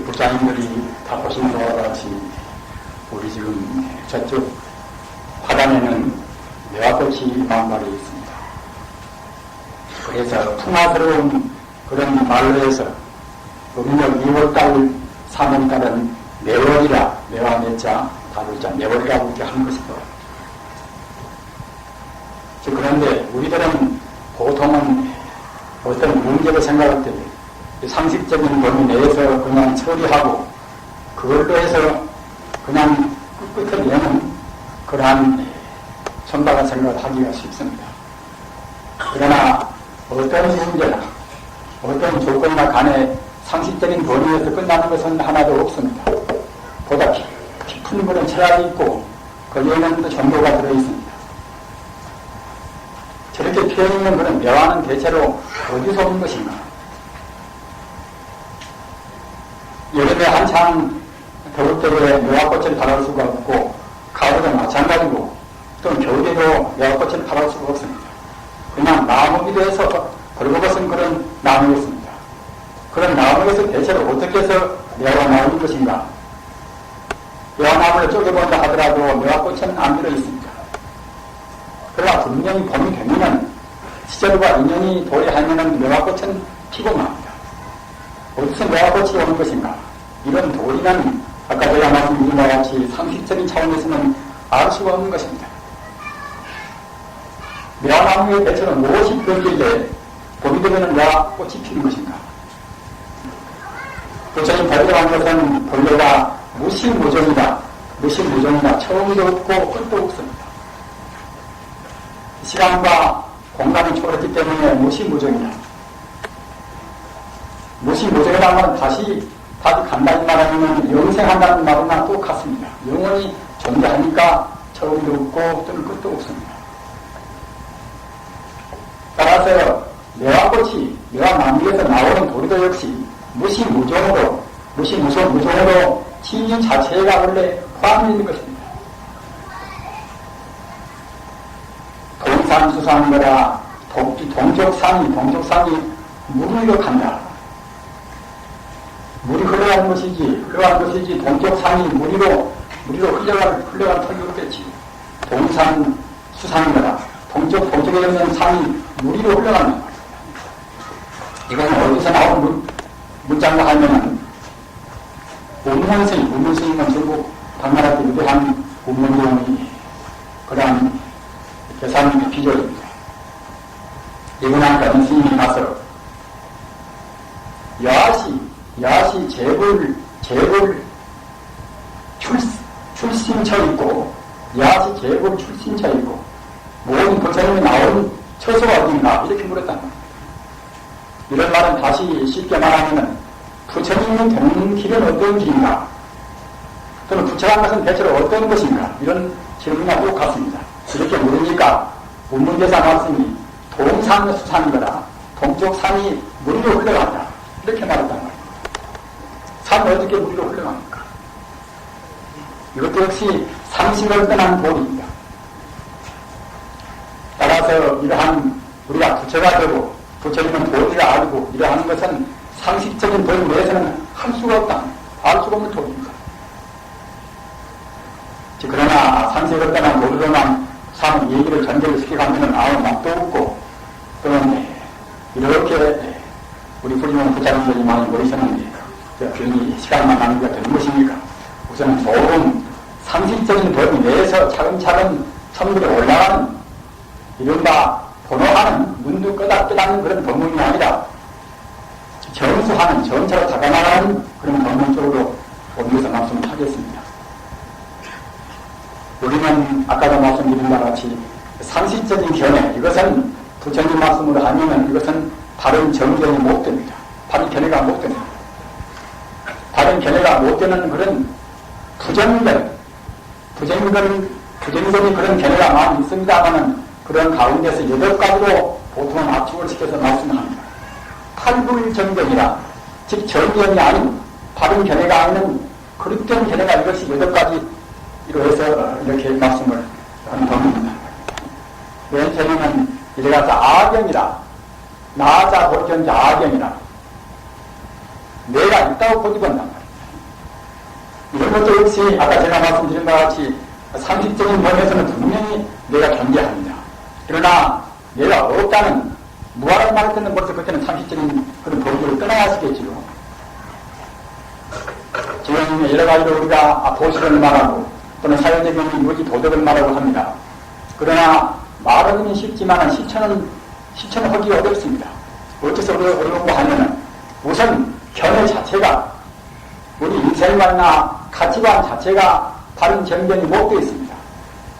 부장님들이 다 보신 바와 같이 우리 지금 저쪽 화단에는 매화꽃이 만발해 있습니다. 그래서 풍화스러운 그런 말로해서 음력 2월달, 3월달은 매월이라, 매화 매자, 다룰자, 매월이라고 이렇게 하는 것이고, 그런데 우리들은 보통은 어떤 문제를 생각할 때 상식적인 범위 내에서 그냥 처리하고 그걸로 해서 그냥 끝끝을 내는 그러한 선박을 생각하기가 쉽습니다. 그러나 어떤 문제나 어떤 조건이나 간에 상식적인 범위에서 끝나는 것은 하나도 없습니다. 보다 깊은 그런 철학이 있고 거기에는 또 정보가 들어있습니다. 저렇게 피어있는 그런 묘화는 대체로 어디서 온 것인가? 여름에 한창 더울 때에 묘화꽃을 바랄 수가 없고 가을에도 마찬가지고 또 겨울에도 묘화꽃을 바랄 수가 없습니다. 그냥 나무기도 해서 벌거벗은 그런 나무였습니다. 그런 나무에서 대체로 어떻게 해서 묘화가 나오는 것인가? 묘화나무를 쪼개본다 하더라도 묘화꽃은 안 들어있습니다. 그러나 분명히 봄이 되면은 시절과 인연이 도래하면은 묘화꽃은 피고 맙니다. 어디서 묘화꽃이 오는 것인가? 이런 도리는 아까 제가 말씀드린 바와 같이 상식적인 차원에서는 알 수가 없는 것입니다. 묘화나무의 대체로 무엇이 피었길래 봄이 되면 묘화꽃이 피는 것인가? 부처님 발견한 것은 본래가 무시무종이다. 무시무종이다. 처음도 없고 끝도 없습니다. 시간과 공간이 초월했기 때문에 무시무종이다. 무시무종이라는 말은 다시 간다는 말하면 영생한다는 말이나 똑같습니다. 영원히 존재하니까 처음도 없고 또는 끝도 없습니다. 따라서 묘화꽃이 묘화나무에서 나오는 도리도 역시 무시무종으로 진리 자체가 원래 포함되어 있는 것입니다. 동산수산거라 동족산이 물로 간다. 물이 흘러가는 것이지 동족산이 무리로 흘러갈 턱이 없겠지. 동산수산거라 동쪽에 있는 산이 무리로 흘러가는 거예요. 이건 어디서 나온 문장과 하면은 운문스님은 중국 당나라 때 위대한 운문용이 그러한 계산 비결입니다. 이분한테 스님이 가서 야시 재불 출신처 있고 야시 재불 출신처 있고 모든 부처님이 나온 처소가 어딘가 이렇게 물었단 말이에요. 이런 말은 다시 쉽게 말하면 부처님이 되는 길은 어떤 길인가? 또는 부처란 것은 대체로 어떤 것인가? 이런 질문과 똑같습니다. 이렇게 물으니까 문문대사 말씀이 동산수산거라 동쪽산이 무리로 흘러간다. 이렇게 말했단 말입니다. 산은 어떻게 무리로 흘러갑니까? 이것도 역시 상식을 떠난 도리입니다. 따라서 이러한 우리가 부처가 되고 부처님은 도리를 알고 이러한 것은 상식적인 도리 내에서는 할 수가 없다. 알 수가 없는 도리입니다. 그러나 상식을 떠난 도리로만 사는 얘기를 전제를 시켜가면 아무 맛도 없고 또는 이렇게 우리 부지원 부자님들이 많이 모이셨는데 괜히 시간만 낭비가 되는 것입니까? 우선은 좋은 상식적인 범위 내에서 차근차근 선물에 올라가는 이른바 번호하는 문도 끄덕끄덕는 그런 법문이 아니라 정수하는 정차로 다가나가는 그런 법문 쪽으로 옮겨서 말씀을 하겠습니다. 우리는 아까도 말씀드린 바와 같이 상식적인 견해, 이것은 부처님 말씀으로 하면 이것은 다른 정견이 못 됩니다. 다른 견해가 못 됩니다. 다른 견해가 못 되는 그런 부정적인 그런 견해가 많이 있습니다만은 그런 가운데서 8가지로 보통은 압축을 시켜서 말씀합니다. 탈불정견이라, 즉 정견이 아닌 바른 견해가 아닌 그릇된 견해가 이것이 8가지로 해서 이렇게 말씀을 하는 겁니다. 맨 처음에는 이래가서 아경이라, 나자 볼견자 아경이라, 내가 있다고 고집한단 말이에요. 이런 것도 역시 아까 제가 말씀드린 바와 같이 상식적인 면에서는 분명히 내가 존재합니다. 그러나 내가 없다는 무한을 말할 때는 벌써 그때는 상식적인 그런 범주를 떠나야 하시겠지요. 지금 여러 가지로 우리가 도시를 말하고 또는 사회적인 유지 도덕을 말하고 합니다. 그러나 말하기는 쉽지만 실천은 하기 어렵습니다. 어째서 어려운가 하면은 우선 견해 자체가 우리 인생관이나 가치관 자체가 다른 정견이 못 되어 있습니다.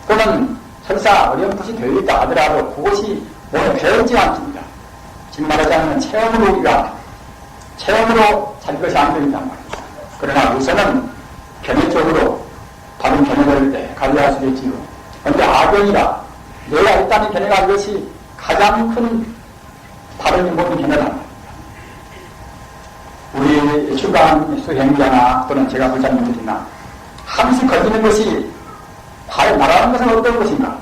또는 설사 어렴풋이 되어 있다 하더라도 그것이 몸에 배어있지 않습니다. 지금 말하자면 체험으로 자기 것이 안 되는단 말입니다. 그러나 우선은 견해적으로 다른 견해를 때 가져야 하시겠지요. 그런데 악연이라 내가 있다는 견해가 이것이 가장 큰 다른 모든 견해란 말입니다. 우리 출간 수행자나 또는 제가 부장님들이나 항상 걸리는 것이 과연 나라는 것은 어떤 것인가?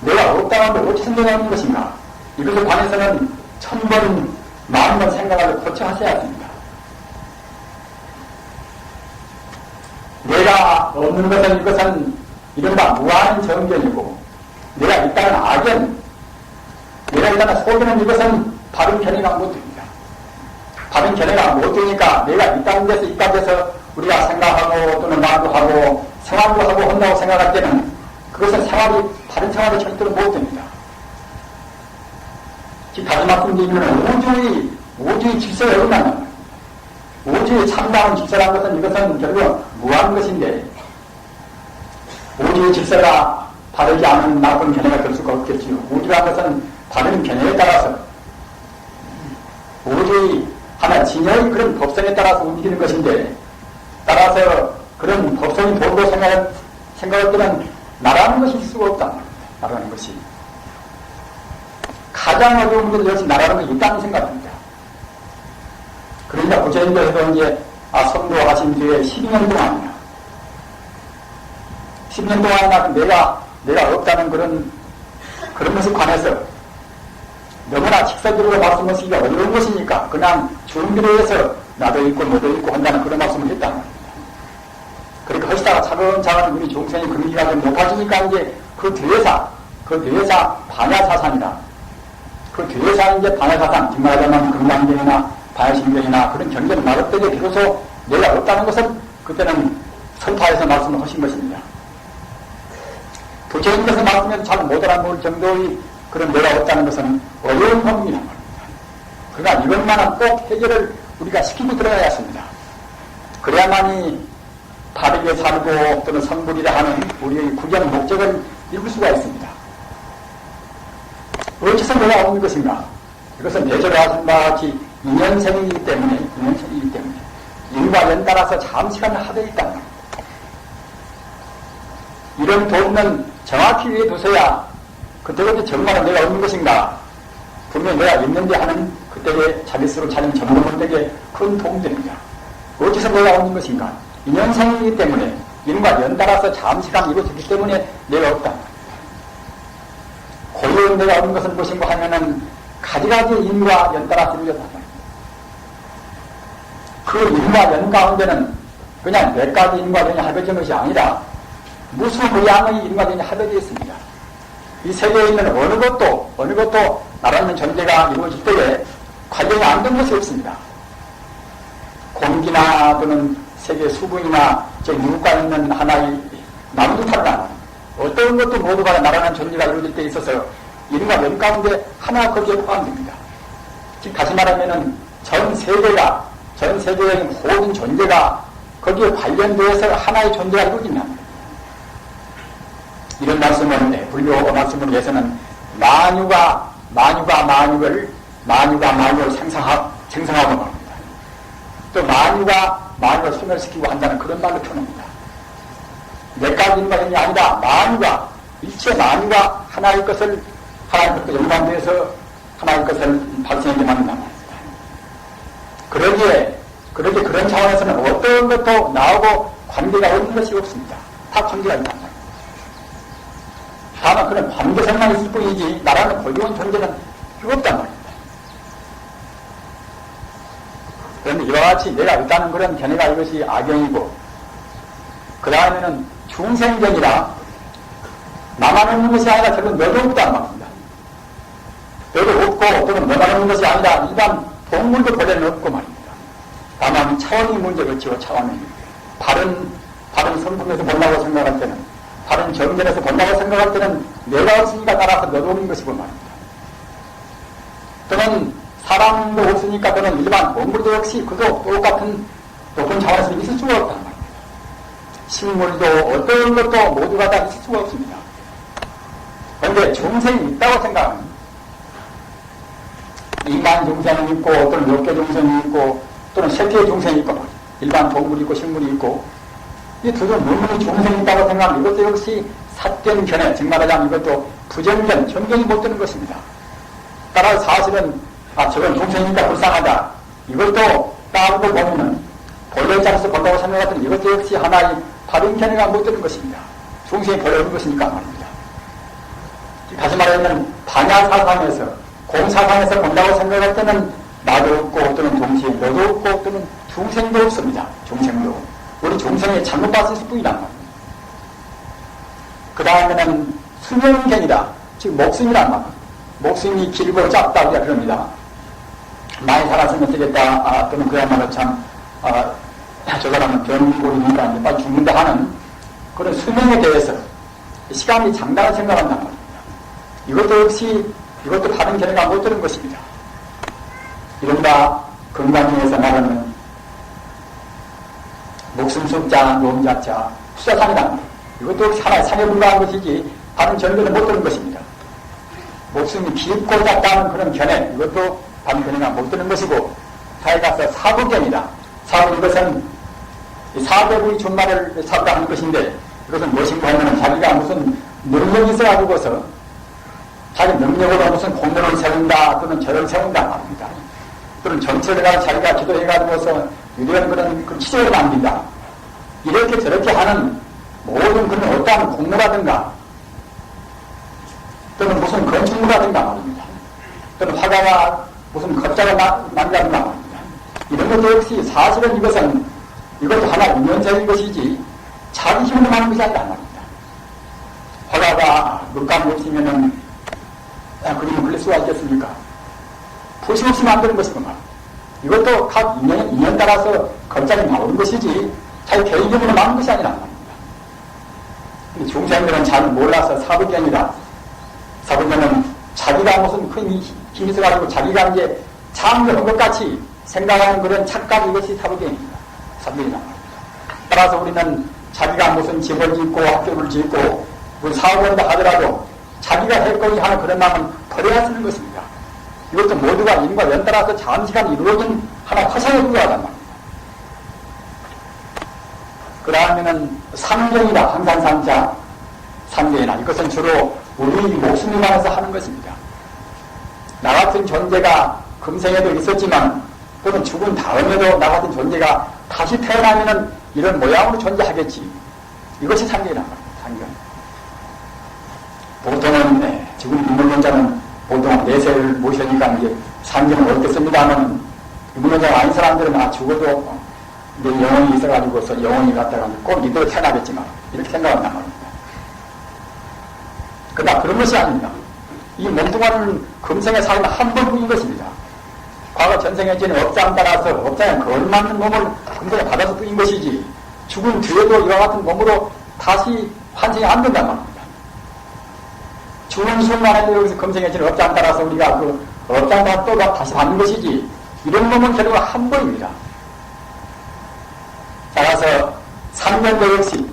내가 없다는 어찌 생각하는 것인가? 이것에 관해서는 1000번, 10,000번 생각하고 고쳐하셔야 합니다. 내가 없는 것은 이것은 이른바 무한 정견이고 내가 있다는 악견, 내가 있다는 소견은 이것은 바른 견해가 못 됩니다. 바른 견해가 못 되니까 내가 있다는 데서 있다는 데서 우리가 생각하고 또는 말도 하고 생활도 하고 한다고 생각할 때는 그것은 다른 생활이 절대로 못 됩니다. 다시 말씀드리면 우주의 질서가 어긋난다. 우주의 참다운 질서라는 것은 이것은 결국 무한 것인데 우주의 질서가 다르지 않은 나쁜 견해가 될 수가 없겠지요. 우주라는 것은 다른 견해에 따라서 우주의 하나 진여의 그런 법성에 따라서 움직이는 것인데 따라서 그런 법성이 돌고 생각할 때는 나라는 것이 있을 수가 없단 말입니다. 나라는 것이. 가장 어려운 것은 역시 나라는 것이 있다는 생각입니다. 그러니까 부처님께서도 이제 선도하신 뒤에 12년 동안이나 10년 동안이나 내가 없다는 그런 것에 관해서 너무나 직설적으로 말씀하시기가 어려운 것이니까 그냥 준비를 해서 나도 있고 너도 있고 한다는 그런 말씀을 했단 말입니다. 그러니까 하시다가 차근차근 우리 중생이 근기가 좀 높아지니까 이제 그 뒤에서 반야사상이다. 그 뒤에서 이제 반야사상, 지금 말하자면 금강경이나 반야신경이나 그런 경전을 말할 때에 비로소 내가 없다는 것은 그때는 선파에서 말씀을 하신 것입니다. 부처님께서 말씀해서 잘 못 알아볼 정도의 그런 내가 없다는 것은 어려운 법이란 말입니다. 그러나 이것만은 꼭 해결을 우리가 시키고 들어가야 했습니다. 그래야만이 바르게 살고 또는 성불이라 하는 우리의 구경 목적을 이룰 수가 있습니다. 어째서 내가 없는 것인가? 이것은 내절을 하신 바와 같이 인연생이기 때문에 인과 연따라서 잠시간을 하되어 있다는 겁니다. 이런 도움은 정확히 위에 두셔야 그때부터 정말은 내가 없는 것인가? 분명히 내가 있는데 하는 그때의 자기 스스로 차린 점검되게 큰 도움이 됩니다. 어째서 내가 없는 것인가? 인연생이기 때문에 인과 연따라서 잠시간 이루어지기 때문에 내가 없다. 고유한 내가 없는 것은 무엇인가 하면은 가지가지 인과 연따라서 이루어졌단 말입니다. 그 인과 연 가운데는 그냥 몇 가지 인과 연이 합해진 것이 아니라 무수무양의 인과 연이 합해져 있습니다. 이 세계에 있는 어느 것도 나라는 존재가 이루어질 때에 관련이 안 된 것이 없습니다. 공기나 또는 세계 수분이나 저 유국가 있는 하나의 남두탈나 어떤 것도 모두가 나라는 존재가 이루어질 때 있어서 인과 연 가운데 하나 거기에 포함됩니다. 즉 다시 말하면은 전 세계의 모든 존재가 거기에 관련되어서 하나의 존재가 이루어진다. 이런 말씀은 불교 말씀을 위해서는 만유가 만유를 생성하고 말합니다. 또 만유가 만유를 소멸시키고 한다는 그런 말로 표현합니다. 몇 가지 인간이 아니라 일체 만유가 하나의 것을 연관되어서 하나의 것을 발생하게 만든다. 그러기에 그런 차원에서는 어떤 것도 나오고 관계가 없는 것이 없습니다. 다 관계가 있다. 다만 그런 관계성만 있을 뿐이지 나라는 고유한 존재는 없단 말입니다. 그런데 이와 같이 내가 있다는 그런 견해가 이것이 악영이고, 그 다음에는 중생견이라 나만 없는 것이 아니라 결국 너도 없다는 말입니다. 너도 없고 또는 너만 없는 것이 아니라 일반 동물도 본래는 없고 말입니다. 다만 차원이 문제겠죠. 차원이. 바른 성품에서 본다고 생각할 때는, 바른 정견에서 본다고 생각할 때는 내가 없으니까 따라서 너도 없는 것이고 말입니다. 또는 사람도 없으니까 또는 일반 동물도 역시 그도 똑같은 높은 차원에서 있을 수가 없단 말입니다. 식물도 어떤 것도 모두가 다 있을 수가 없습니다. 그런데 중생이 있다고 생각하면 인간 중생이 있고 또는 역계 중생이 있고 또는 세계의 중생이 있고 일반 동물이 있고 식물이 있고 이 두 종 너무 중생이 있다고 생각하면 이것도 역시 삿된 견해, 즉 말하자면 이것도 부정견, 정견이 못 드는 것입니다. 따라서 사실은 저건 중생이니까 불쌍하다. 이것도 따르고 보면은 본래 자리에서 본다고 생각하더니 이것도 역시 하나의 바른 견해가 못 드는 것입니다. 중생이 본래 없는 것이니까 말입니다. 다시 말하면 반야사상에서 공사상에서 본다고 생각할 때는 나도 없고 또는 동시에 너도 없고 또는 중생도 없습니다. 중생도. 우리 중생이 잘못 봤을 뿐이란 말입니다. 그 다음에는 수명견이다. 즉 목숨이란 말입니다. 목숨이 길고 짧다 우리가 그럽니다. 많이 살았으면 되겠다. 또는 그야말로 참 저 사람은 병고리니까 이제 빨리 죽는다 하는 그런 수명에 대해서 시간이 장다른 생각한단 말입니다. 이것도 역시 이것도 다른 견해가 못 드는 것입니다. 이른바 건강에서 말하는 목숨 숫자, 노음자자, 수자산이란 말입니다. 이것도 역시 하나의 산에 불과한 것이지 다른 견해는 못 드는 것입니다. 목숨이 깊고 작다는 그런 견해, 이것도 다른 견해가 못 드는 것이고, 다에 가서 사부견이다. 사부, 이것은 사대부의 준말을 사부하는 것인데, 이것은 무엇인가 하면 자기가 무슨 능력이 있어가지고서 자기 능력으로 무슨 공로를 세운다 또는 절을 세운다 말입니다. 또는 정치를 가서 자기가 기도해가지고서 유리한 그런 치적을 남긴다. 이렇게 저렇게 하는 모든 그런 어떠한 공로라든가 또는 무슨 건축물라든가 말입니다. 또는 화가가 무슨 겁자를 남긴다든가 말입니다. 이런 것도 역시 사실은 이것도 하나 인연적인 것이지 자기 힘으로 하는 것이 아니란 말입니다. 화가가 물감이 없으면은 그림을 그릴 수가 있겠습니까? 붓이 없이 만드는 것이구만. 이것도 각 인연 따라서 겁자이 나오는 것이지 자기 개인적으로 나오는 것이 아니란 말입니다. 근데 중생들은 잘 몰라서 사부견이다. 사부견은 자기가 무슨 큰 힘이 있어가지고 자기가 이제 창조한 것 같이 생각하는 그런 착각, 이것이 사부견입니다. 사부견이란 말입니다. 따라서 우리는 자기가 무슨 집을 짓고 학교를 짓고 무슨 사업을 한다 하더라도 자기가 할 거니 하는 그런 마음은 버려야 쓰는 것입니다. 이것도 모두가 인과 연따라서 장시간 이루어진 하나 화상에 불과하단 말입니다. 그 다음에는 삼경이다. 항상 삼자, 삼경이다. 이것은 주로 우리 목숨에 관해서 하는 것입니다. 나 같은 존재가 금생에도 있었지만 또는 죽은 다음에도 나 같은 존재가 다시 태어나면은 이런 모양으로 존재하겠지. 이것이 삼경이란 말입니다. 삼경. 보통은 지금 인문론자는 보통 내세를 모시니까 이제 삼경을 얻겠습니다만 인문론자가 아닌 사람들은 죽어도 내 영혼이 있어가지고서 영혼이 갖다가 꼭 이대로 태어나겠지만 이렇게 생각한단 말입니다. 그러나 그런 것이 아닙니다. 이 몸뚱아리는 금생의 삶은 한 번뿐인 것입니다. 과거 전생에 지는 업장 따라서 업장에 걸맞는 몸을 금생에 받아서 뿐인 것이지 죽은 뒤에도 이와 같은 몸으로 다시 환생이 안 된단 말입니다. 죽는 순간에도 여기서 금생에 지는 업장 따라서 우리가 그 업장 따라 또 다시 받는 것이지 이런 몸은 결국 한 번입니다. 따라서 3년도 역시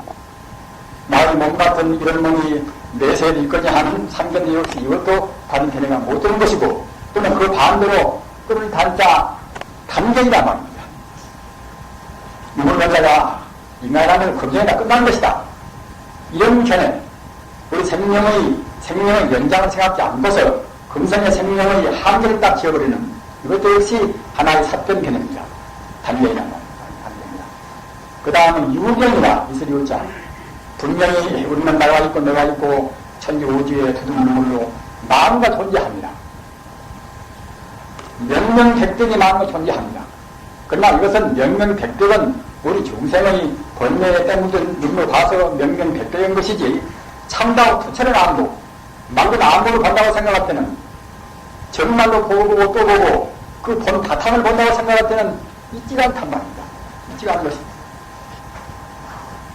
나의 몸 같은 이런 몸이 내세에도 있거냐 하는 3년도 역시 이것도 다른 견해가 못 되는 것이고 또는 그 반대로 끓을 단자 감경이란 말입니다. 유물론자가 인간이라면 금전이 다 끝나는 것이다. 이런 견해, 우리 생명의 연장을 생각지 않고서 금생의 생명의 한계를 딱 지어버리는 이것도 역시 하나의 삿된 견해입니다. 단경이란 말입니다. 그 다음은 유경이다. 이슬 유자. 분명히 우리는 나가 있고 내가 있고 천지 우주의 두둥물로 마음과 존재합니다. 명명백백의 마음과 존재합니다. 그러나 이것은 명명백백은 우리 중생의 번뇌에 때묻은 눈으로 봐서 명명백백인 것이지 참다고 부처는 안보, 말로 안보를 본다고 생각할 때는 정말로 보고 또 보고 그 본 바탕을 본다고 생각할 때는 있지가 않단 말입니다. 있지가 않은 것입니다.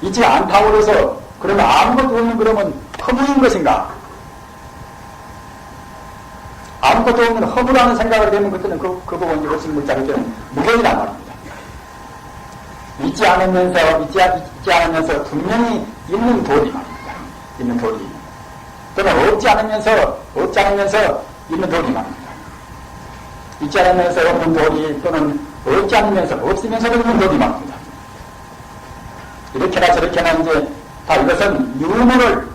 있지가 않다고 해서 그러면 아무것도 없는 그러면 허무인 것인가? 아무것도 없는 허무라는 생각을 되면 그때는 그 부분 없을 물자를 때는 무견이란 말입니다. 있지 않으면서 분명히 있는 도리 말입니다. 있는 도리. 또는 없지 않으면서 있는 도리 말입니다. 있지 않으면서 없는 도리 또는 없지 않으면서 없으면서 있는 도리 말입니다. 이렇게나 저렇게나 이제 다 이것은 유무를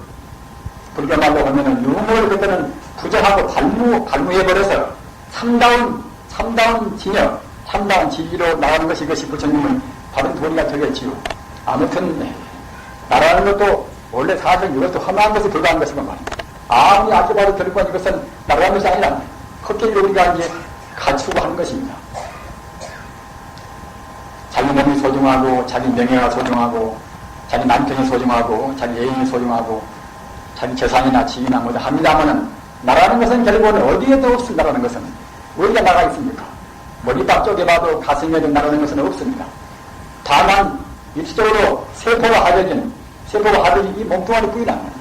불교말로 하면은 유무를 그때는 부정하고 갈무해버려서 참다운 진여, 참다운 진리로 나가는 것이 이것이 부처님은 바른 도리가 되겠지요. 아무튼 나라는 것도 원래 사실 이것도 험한 것이 불과한 것이건 말입니다. 아무리 아껴봐도 결국은 이것은 나라는 것이 아니라 헛되이 우리가 이제 갖추고 하는 것입니다. 자기 몸이 소중하고 자기 명예가 소중하고 자기 남편이 소중하고 자기 애인이 소중하고 자기 재산이나 지위나 뭐다 합니다마는 나라는 것은 결국은 어디에도 없습니다라는 것은 어디가 나가 있습니까? 머리밥 쪼개봐도 가슴에도 나라는 것은 없습니다. 다만 입시적으로 세포가 하려진 이 몸뚱아리 부위란 말입니다.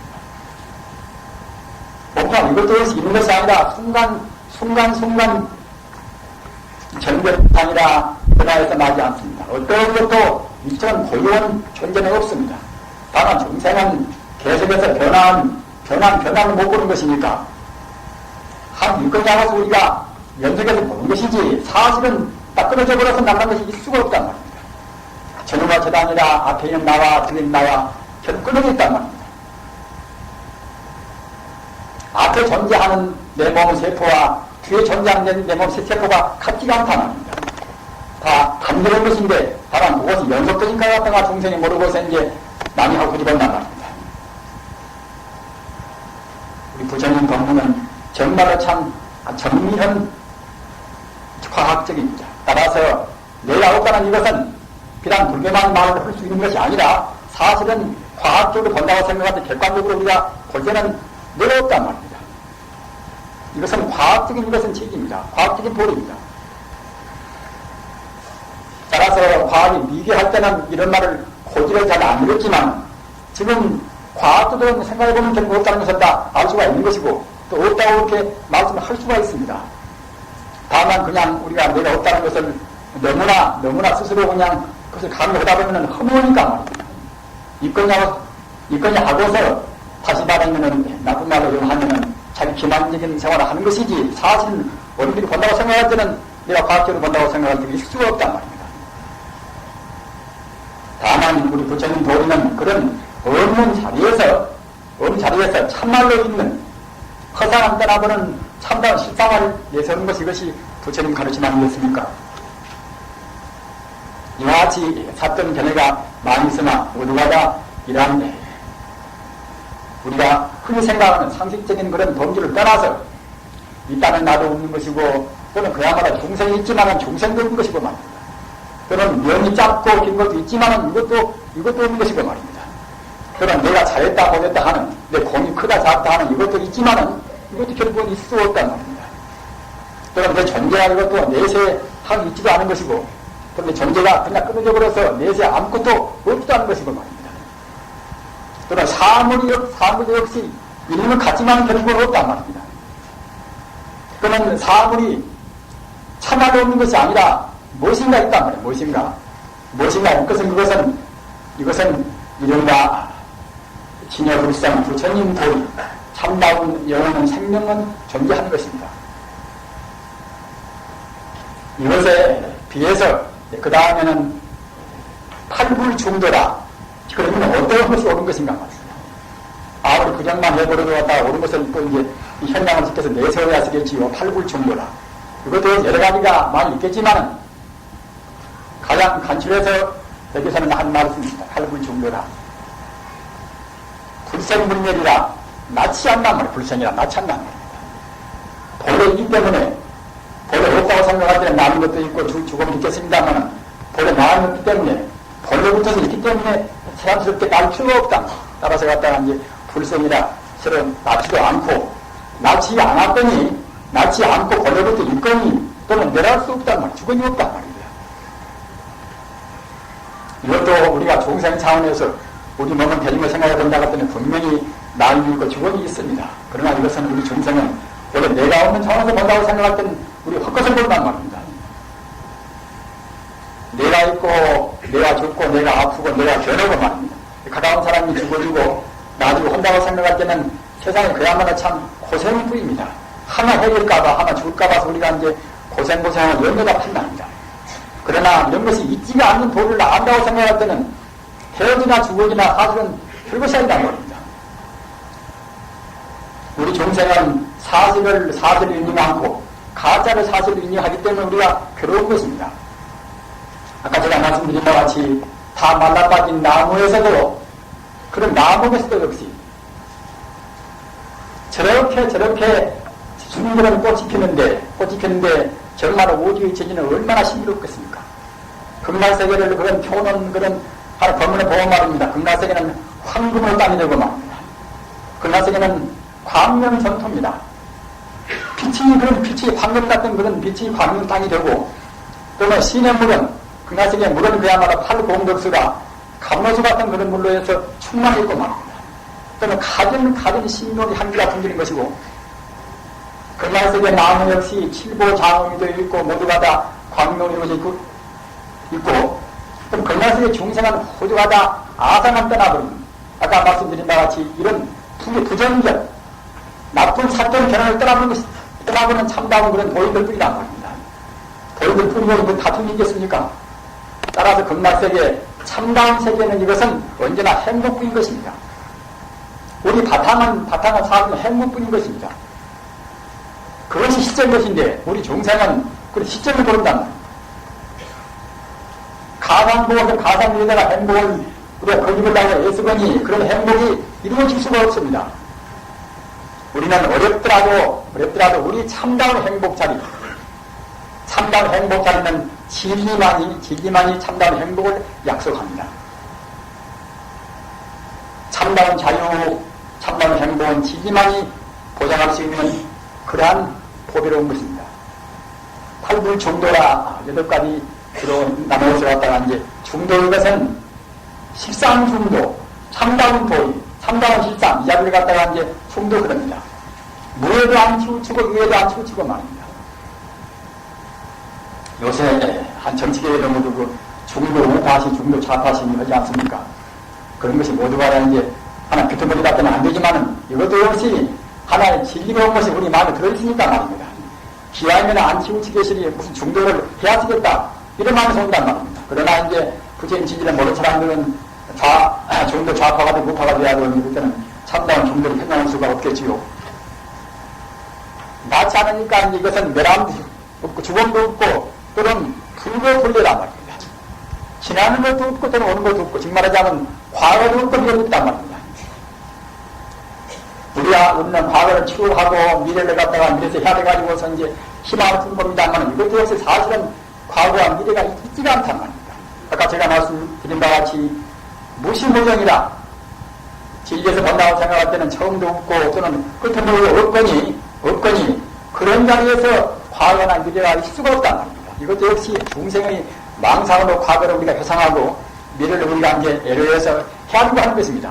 몸뚱아리 이것도 있는 것이 아니라 순간 전별상이라 변화해서 나지 않습니다. 어떤 것도 이처럼 고유한 존재는 없습니다. 다만 중생은 계속해서 변화는 못 보는 것이니까 한 일거냐고서 우리가 연속해서 보는 것이지 사실은 딱 끊어져 버려서 나가는 것이 있을 수가 없단 말입니다. 전후가 저단이라 앞에 있는 나와 뒤에 있는 나와 결국 끊어져 있단 말입니다. 앞에 존재하는 내 몸 세포와 뒤에 존재하는 내 몸 세포가 같지가 않단 말입니다. 다 단결한 것인데 다만 그것이 연속적인 것 같다가 중생이 모르고서 이제 남이하고 뒤집어난 말입니다. 우리 부처님 법문은 정말로 참 정밀한 과학적입니다. 따라서 내가 없다는 이것은 비단 불교만 말을 할 수 있는 것이 아니라 사실은 과학적으로 본다고 생각할 때 객관적으로 우리가 볼 때는 내가 없단 말입니다. 이것은 과학적인 책입니다. 과학적인 도리입니다. 따라서 과학이 미개할 때는 이런 말을 고지를 잘 안 들었지만 지금 과학적으로 생각해보면 결국 없다는 것을 다 알 수가 있는 것이고 또 없다고 이렇게 말씀을 할 수가 있습니다. 다만 그냥 우리가 내가 없다는 것을 너무나 스스로 그냥 그것을 감히 하다 보면 허무하니까 말입니다. 있거냐 하고서 다시 말하면은 나쁜 말로 하면은 자기 기만적인 생활을 하는 것이지 사실은 어른들이 본다고 생각할 때는 내가 과학적으로 본다고 생각할 때는 있을 수가 없단 말입니다. 다만 우리 부처님 도리는 그런 없는 자리에서 참말로 있는 허상을 떠나보는 참다운 실상을 내세우는 것이 이것이 부처님 가르침 아니겠습니까? 이와 같이 샀던 견해가 많이 있으나 모두가 다 이러한데 우리가 흔히 생각하는 상식적인 그런 범주를 떠나서 있다는 나도 없는 것이고 또는 그야말로 중생이 있지만은 중생도 없는 것이고 말입니다. 또는 면이 짧고 긴 것도 있지만은 이것도 없는 것이고 말입니다. 또는 내가 잘했다 못했다 하는 내 공이 크다 작다 하는 이것도 있지만은 이것도 결국은 있을 수 없단 말입니다. 또는 내 존재가 이것도 내세하고 있지도 않은 것이고 또는 내 존재가 그냥 끊어져 버려서 내세 아무것도 없지도 않은 것이고 말입니다. 또는 사물이 역시 있는 것 같지만 결국은 없단 말입니다. 또는 사물이 참말로 없는 것이 아니라 무엇인가 있단 말이에요. 무엇인가 이것은 이른바 진여불상 부처님 도리 참다운 영원한 생명은 존재하는 것입니다. 이것에 비해서 그 다음에는 팔불중도라. 그러면 어떤 것이 옳은 것인가 말입니다. 아무리 부정만 해버려도 왔다가 옳은 것을 또 이제 이 현장을 지켜서 내세워야 쓰겠지요. 팔불중도라. 이것도 여러 가지가 많이 있겠지만 가장 간추려서 여기서는 한 말씀입니다. 팔불중도라. 불생불멸이라 낫지 않단 말이에요. 불생이라 낫지 않단 말입니다. 본래 있기 때문에 본래 없다고 생각할 때는 나는 것도 있고 죽음도 있겠습니다만 본래 나는 없기 때문에 본래부터서 있기 때문에 사람스럽게 날 필요가 없다. 따라서 갖다가 이제 불성이라 서로 낳지도 않고 낳지 않았더니 낳지 않고 본래부터 있거니 또는 내려갈 수 없단 말이야. 죽음이 없단 말이야. 이것도 우리가 종생 차원에서 우리 몸은 대중을 생각해 본다 같더니 분명히 나이 있고 죽음이 있습니다. 그러나 이것은 우리 종생은 원래 내가 없는 차원에서 본다고 생각할 때는 우리 헛것을 본단 말입니다. 내가 있고 내가 죽고 내가 아프고 내가 변하고 말입니다. 가까운 사람이 죽어지고 나중에 혼자고 생각할 때는 세상에 그야말로 참 고생일 뿐입니다. 하나 해결까봐 하나 죽을까봐 우리가 이제 고생하고 연거다 판단합니다. 그러나 이런 것이 있지가 않는 도리를 안다고 생각할 때는 헤어지나 죽어지나 사실은 별것이 아니란 말입니다. 우리 종생은 사실을 인정 않고 가짜를 사실을 인정하기 때문에 우리가 괴로운 것입니다. 아까 제가 말씀드린 바와 같이 다 말라빠진 나무에서도 그런 나무에서도 역시 저렇게 주는 그런 꽃이 피는데 정말 오지의 재진은 얼마나 신비롭겠습니까? 극락세계를 그런 표는 그런 하나 법문에 보면 말입니다. 극락세계는 황금의 땅이 되고 말입니다. 극락세계는 광명전토입니다. 빛이 황금 같은 그런 빛이 광명 땅이 되고 또는 신의 물은 극락세계의 물은 그야말로 팔공덕수가 감로수 같은 그런 물로 해서 충만히 있고 말입니다. 또는 가진 신명의 향기가 풍기는 것이고 극락세계 나무 역시 칠보장음이 되어 있고 모두가 다 광명으로 있고 그럼 극락세계 중생은 모두가 다 아상한 떠나버립니다. 아까 말씀드린 바와 같이 이런 부정견 나쁜 사건 견해를 떠나보는 참다운 그런 도인들 뿐이란 말입니다. 도인들 뿐이면 다툼이 있겠습니까? 따라서 극락세계 참다운 세계는 이것은 언제나 행복뿐인 것입니다. 우리 바탕은 사람은 행복뿐인 것입니다. 그것이 시점인 것인데 우리 종생은 그 시점을 모른단 말입니다. 가상보에다가 행복을 우리가 거짓을 당해 애쓰거니 그런 행복이 이루어질 수가 없습니다. 우리는 어렵더라도 우리 참다운 행복 자리, 참다운 행복 자리는 진리만이 참다운 행복을 약속합니다. 참다운 자유, 참다운 행복은 진리만이 보장할 수 있는 그러한 보배로운 것입니다. 팔불 중도라 8가지 주로 나누어서 갔다가 이제 중도인 것은 식상중도, 참다운 도의, 참다운 실상, 이 자리를 갖다가 이제 중도 그럽니다. 무에도 안 치우치고 위에도 안 치우치고 말입니다. 요새 한 정치계에도 모두 그 중도 우파시, 중도 좌파시 하지 않습니까? 그런 것이 모두가 이제 하나 비트머리 같으면 안 되지만은 이것도 역시 하나의 진리로운 것이 우리 마음에 들어있으니까 말입니다. 기왕이면 안 치우치게 시리 무슨 중도를 해야 쓰겠다. 이런 마음에서 온단 말입니다. 그러나 이제 부처님 진리를 모르는 사람들은 중도 좌파가 되고 우파가 돼야 되는 그때는 참다운 중도를 편향할 수가 없겠지요. 낫지 않으니까 이것은 멸함도 없고 죽음도 없고 또는 불교불례란 말입니다. 지나는 것도 없고 또는 오는 것도 없고 즉 말하자면 과거도 없고 미래도 없단 말입니다. 우리가 없는 과거를 치유하고 미래를 갖다가 미래에서 해야 돼가지고서 이제 희망을 푸는 겁니다만 이것도 역시 사실은 과거와 미래가 있지가 않단 말입니다. 아까 제가 말씀드린 바와 같이 무시무정이라 진리에서 본다고 생각할 때는 처음도 없고 또는 끝은 없거니 그런 자리에서 과거나 미래가 있을 수가 없단 말입니다. 이것도 역시 중생의 망상으로 과거를 우리가 회상하고 미래를 우리가 이제 애를 해서 해하려고 하는 것입니다.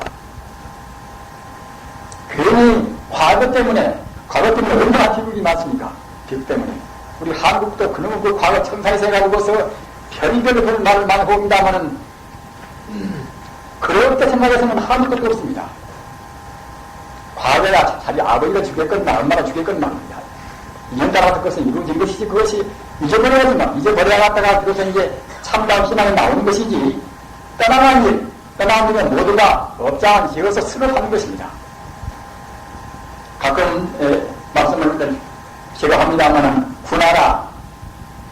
괜히 과거 때문에 얼마나 비극이 많습니까? 비극 때문에. 우리 한국도 그놈의 그 과거 청산에서 해가지고서 별의별 말을 많이 봅니다만은, 그렇게 생각해서는 한국도 없습니다. 과거야 자기 아버지가 죽였건나 얼마나 죽였건나 말입니다. 이년 따라서 그것은 이루어진 것이지 그것이 잊어버려야지만, 잊어버려야 갔다가 그것은 이제 참다운 신앙이 나오는 것이지, 떠나는 일은 모두가 업장한 지어서 수록하는 것입니다. 가끔 말씀을 제가 합니다만은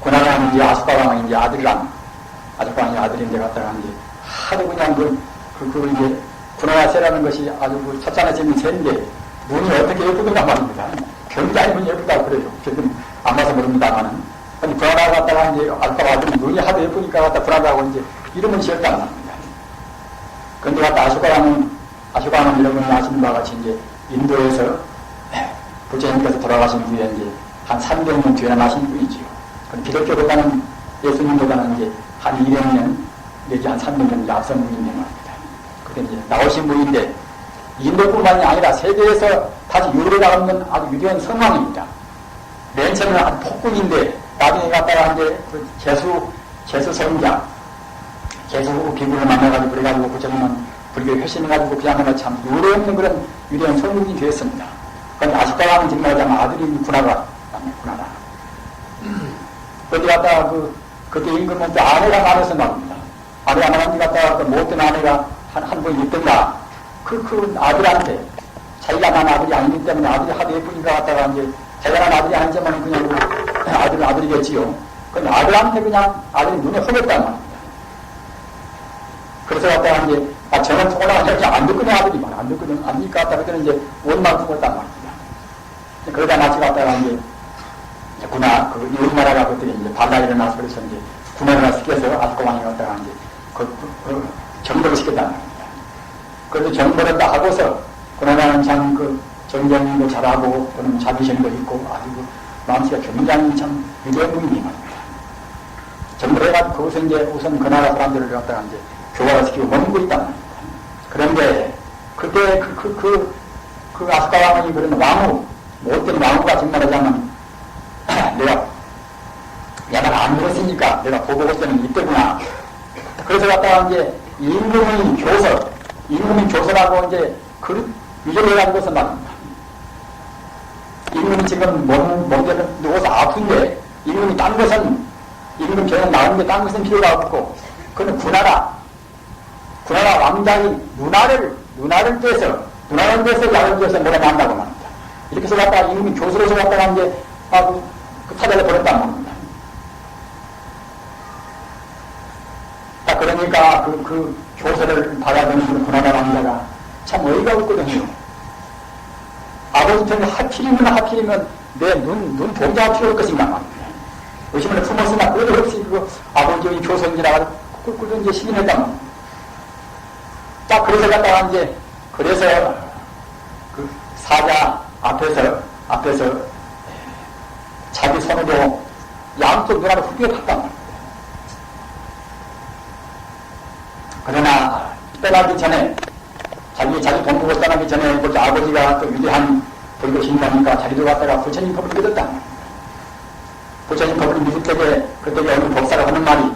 군하라는 이제 아스파왕의 이제 아스파왕의 아들인데 갖다가 이제 하도 그냥 이제 군하라 새라는 것이 아주 그 첫잔에 재미 새인데 눈이 어떻게 예쁘든가 말입니다. 굉장히 눈이 예쁘다고 그래요. 지금 안 가서 모릅니다만은. 근데 불안하고 갔다가 이제 알파가 눈이 하도 예쁘니까 갔다 불안하고 이제 이름을 지었단 말입니다. 근데 갔다 아쇼가는 여러분이 아시는 바와 같이 이제 인도에서 부처님께서 돌아가신 후에 이제 한 300년 뒤에 나신 분이지요. 기독교보다는 예수님보다는 이제 한 200년 내지 한 300년 앞선 분인데 말입니다. 그때 이제 나오신 분인데 인도뿐만이 아니라 세계에서 다시 유럽에 나오는 아주 위대한 성왕입니다. 맨 처음에는 아주 폭군인데 나중에 갔다가 이제 그 재수 성자, 재수 비구를 만나가지고 그래가지고 부처님은 불교 혈신해가지고 그야말로 참 유례없는 그런 위대한 성국이 되었습니다. 그런데 아직까지는 정말 아들이 군화가 그때 갔다가 그때 임금은 아내가 많아서 말입니다. 아내가 많은데 갔다가 그 못된 아내가 한 분 있던가 그 아들한테 자기가 난 아들이 아니기 때문에 아들이 하도 예쁘니까 갔다가 이제 자기가 난 아들이 아니지만 그냥 아들은 아들이겠지요. 근데 아들한테 그냥 아들이 눈에 호겼단 말입니다. 그래서 갔다가 이제 저는 통화를 그냥 안 듣거든 아들이 말 안 듣거든 안 듣니까 갔다가 그때는 이제 원망 죽었단 말입니다. 그러다 같이 갔다가 이제 군화 이웃나라가 그때 이제 반라 일어나서 그래서 이제 군화를 시켜서 아스코방에 갔다가 이제 정벌을 시켰단 말입니다. 그래서 정벌을 다 하고서 군화는 참 정경도 잘하고 또는 자비심도 있고 아주 마음씨가 굉장히 참 위대한 분이 말입니다. 정벌해가지고 거기서 이제 우선 그 나라 사람들을 갖다가 이제 교화를 시키고 머물고 있단 말입니다. 그런데 그때 그 아스카왕이 그런 왕후 못된 왕후가 정말 하자면 내가 야만 안 먹었으니까 내가 보고 올 때는 이때구나. 그래서 갔다가 이제 임금의 교서라고 이제 위조를 해가지고서 말입니다. 임금이 지금 몸대는 누워서 아픈데 임금이 딴 것은 임금 병은 나오는데 딴 것은 필요가 없고 그는 군하라 왕장이 누나를 떼서 약을 떼서 몰아낸다고 말합니다. 이렇게 해서 갔다가 임금이 교수로서 갔다가 이제 그 사자를 버렸단 말입니다. 딱 그러니까 그 교서를 받아들이는 군하라 왕자가 참 어이가 없거든요. 아버지 편이 하필이면 내 눈 동자가 필요할 것인가 말입니다. 의심을 품었으나 그래도 혹시 아버지의 교선지라 그걸 이제 시인했단 말입니다. 딱 그래서 갔다가 이제 그래서 그 사자 앞에서 자기 손으로 양쪽 눈알을 훌게 탔단 말입니다. 그러나 떠나기 전에 자기 본국을 떠나기 전에 그 아버지가 또 위대한 불교 신자니까 자기도 갔다가 부처님 법을 믿었단 말입니다. 부처님 법을 믿을 때에 그때 어느 법사가 하는 말이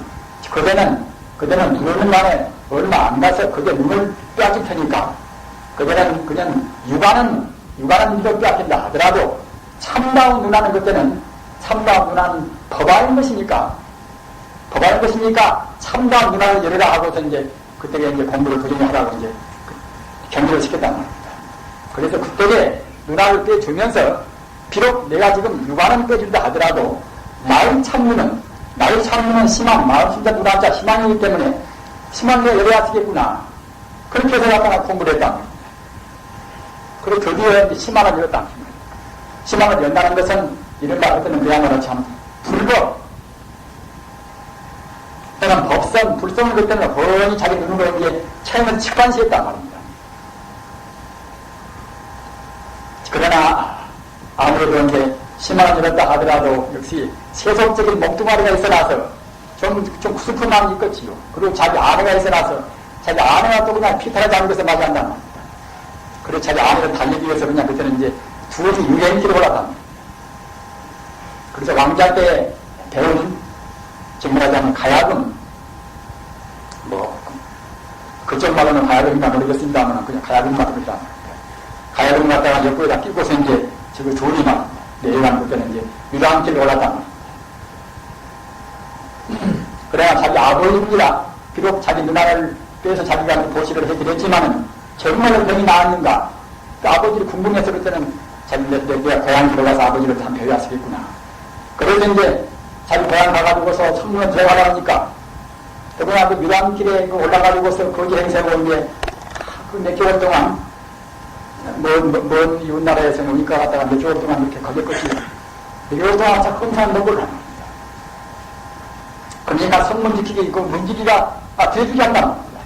그때는 눈을 만에 얼마 안 가서 그게 눈을 빼앗길 테니까 그때는 그냥 육안은 눈을 빼앗긴다 하더라도 참다운 눈하는 그때는 참다운 눈하는 법화인 것이니까 참다운 눈하를 열으라 하고서 이제 그때에 이제 공부를 부정히 하라고 이제 경고를 시켰단 말입니다. 그래서 그때에 눈알을 빼주면서 비록 내가 지금 육안은 빼준다 하더라도 나의 참무는 심한 마음 진짜 누나자 희망이기 때문에 희망을 열어야 되겠구나. 그렇게 해서 갖다가 공부를 했단 말입니다. 그리고 그 뒤에 희망을 열었단 말입니다. 희망을 연다는 것은 이른바 그때는 그야말로 참 불법 또는 법성, 불성을 그때는 훤히 자기 눈으로 이제 체험을 직관시했단 말입니다. 그러나 아무래도 이제 희망을 열었다 하더라도 역시 세속적인 몸뚱아리가 있어나서 좀 구슬픈 마음이 있겠지요. 그리고 자기 아내가 있어나서 자기 아내가 또 그냥 피타를 잡는 것에 맞이한단 말입니다. 그리고 자기 아내를 달리기 위해서 그냥 그때는 이제 두어지 유행길을 올라갑니다. 그래서 왕자 때 배운 정말하자면 가야금 그쪽 말로는 가야금인가 모르겠습니다만 그냥 가야금만 그랬단 말입니다. 가야금 갖다가 옆구리에다 끼고서 이제 지금 조리만 내려가는 그때는 이제 유랑길을 올랐단 말입니다. 그래야 자기 아버지입니다. 비록 자기 누나를 빼서 자기가 보시를 해드렸지만은 정말로 병이 나았는가? 그 아버지를 궁금해서 그때는 내가 고향 들어가서 아버지를 다 배워야겠구나. 그래서 이제 자기 고향 가가지고서 천문을 들어가라니까 더구나 그 유랑길에 올라가지고서 거기 행세하고 이제 몇 개월 동안 먼 이웃나라에서 오니까 갔다가 몇 개월 동안 이렇게 거기까지 이러다 자꾸 흥사한 노고를 합니다. 그러니까 성문 지키기, 그 문지기가 뒤에주기 한단 말입니다.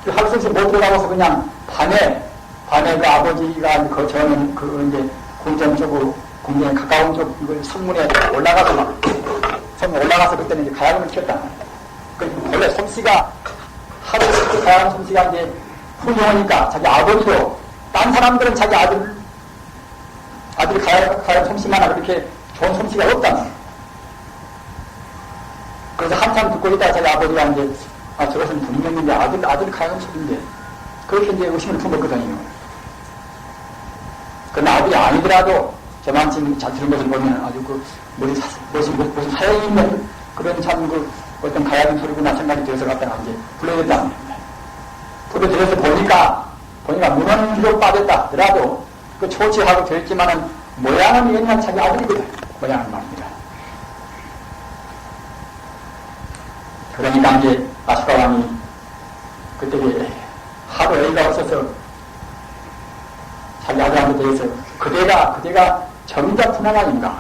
그 학생에서 못 들어가고서 그냥 밤에 그 아버지가 저는 이제 궁전 쪽으로, 궁전에 가까운 쪽, 이걸 성문에 올라가서 성문 올라가서 그때는 이제 가야금을 키웠단 말이에요. 그 원래 솜씨가 하도 가야금 솜씨가 이제 훌륭하니까 자기 아버지도, 딴 사람들은 자기 아들이 가야금 솜씨만 하고 그렇게 좋은 솜씨가 없단 말이에요. 그래서 한참 듣고 있다가 자기 아버지가 이제, 저것은 분명히 이제 아들 가야금 소리인데, 그렇게 이제 의심을 품었거든요. 그러나 아들이 아니더라도, 저만 지금 잘 들은 것을 보면 아주 무슨 사연이 있는 그런 어떤 가야금 소리구나 생각이 들어서 갖다가 이제 불러냈다 합니다. 불러들여서 보니까 문헌 기록 빠졌다 하더라도, 그 초치하고 되었지만은, 모양은 옛날 자기 아들이거든. 모양은 말입니다. 그러니까 이제 아시카 왕이 그때 하도 애가 없어서 자기 아들한테 대해서 그대가 정자 푸나가인가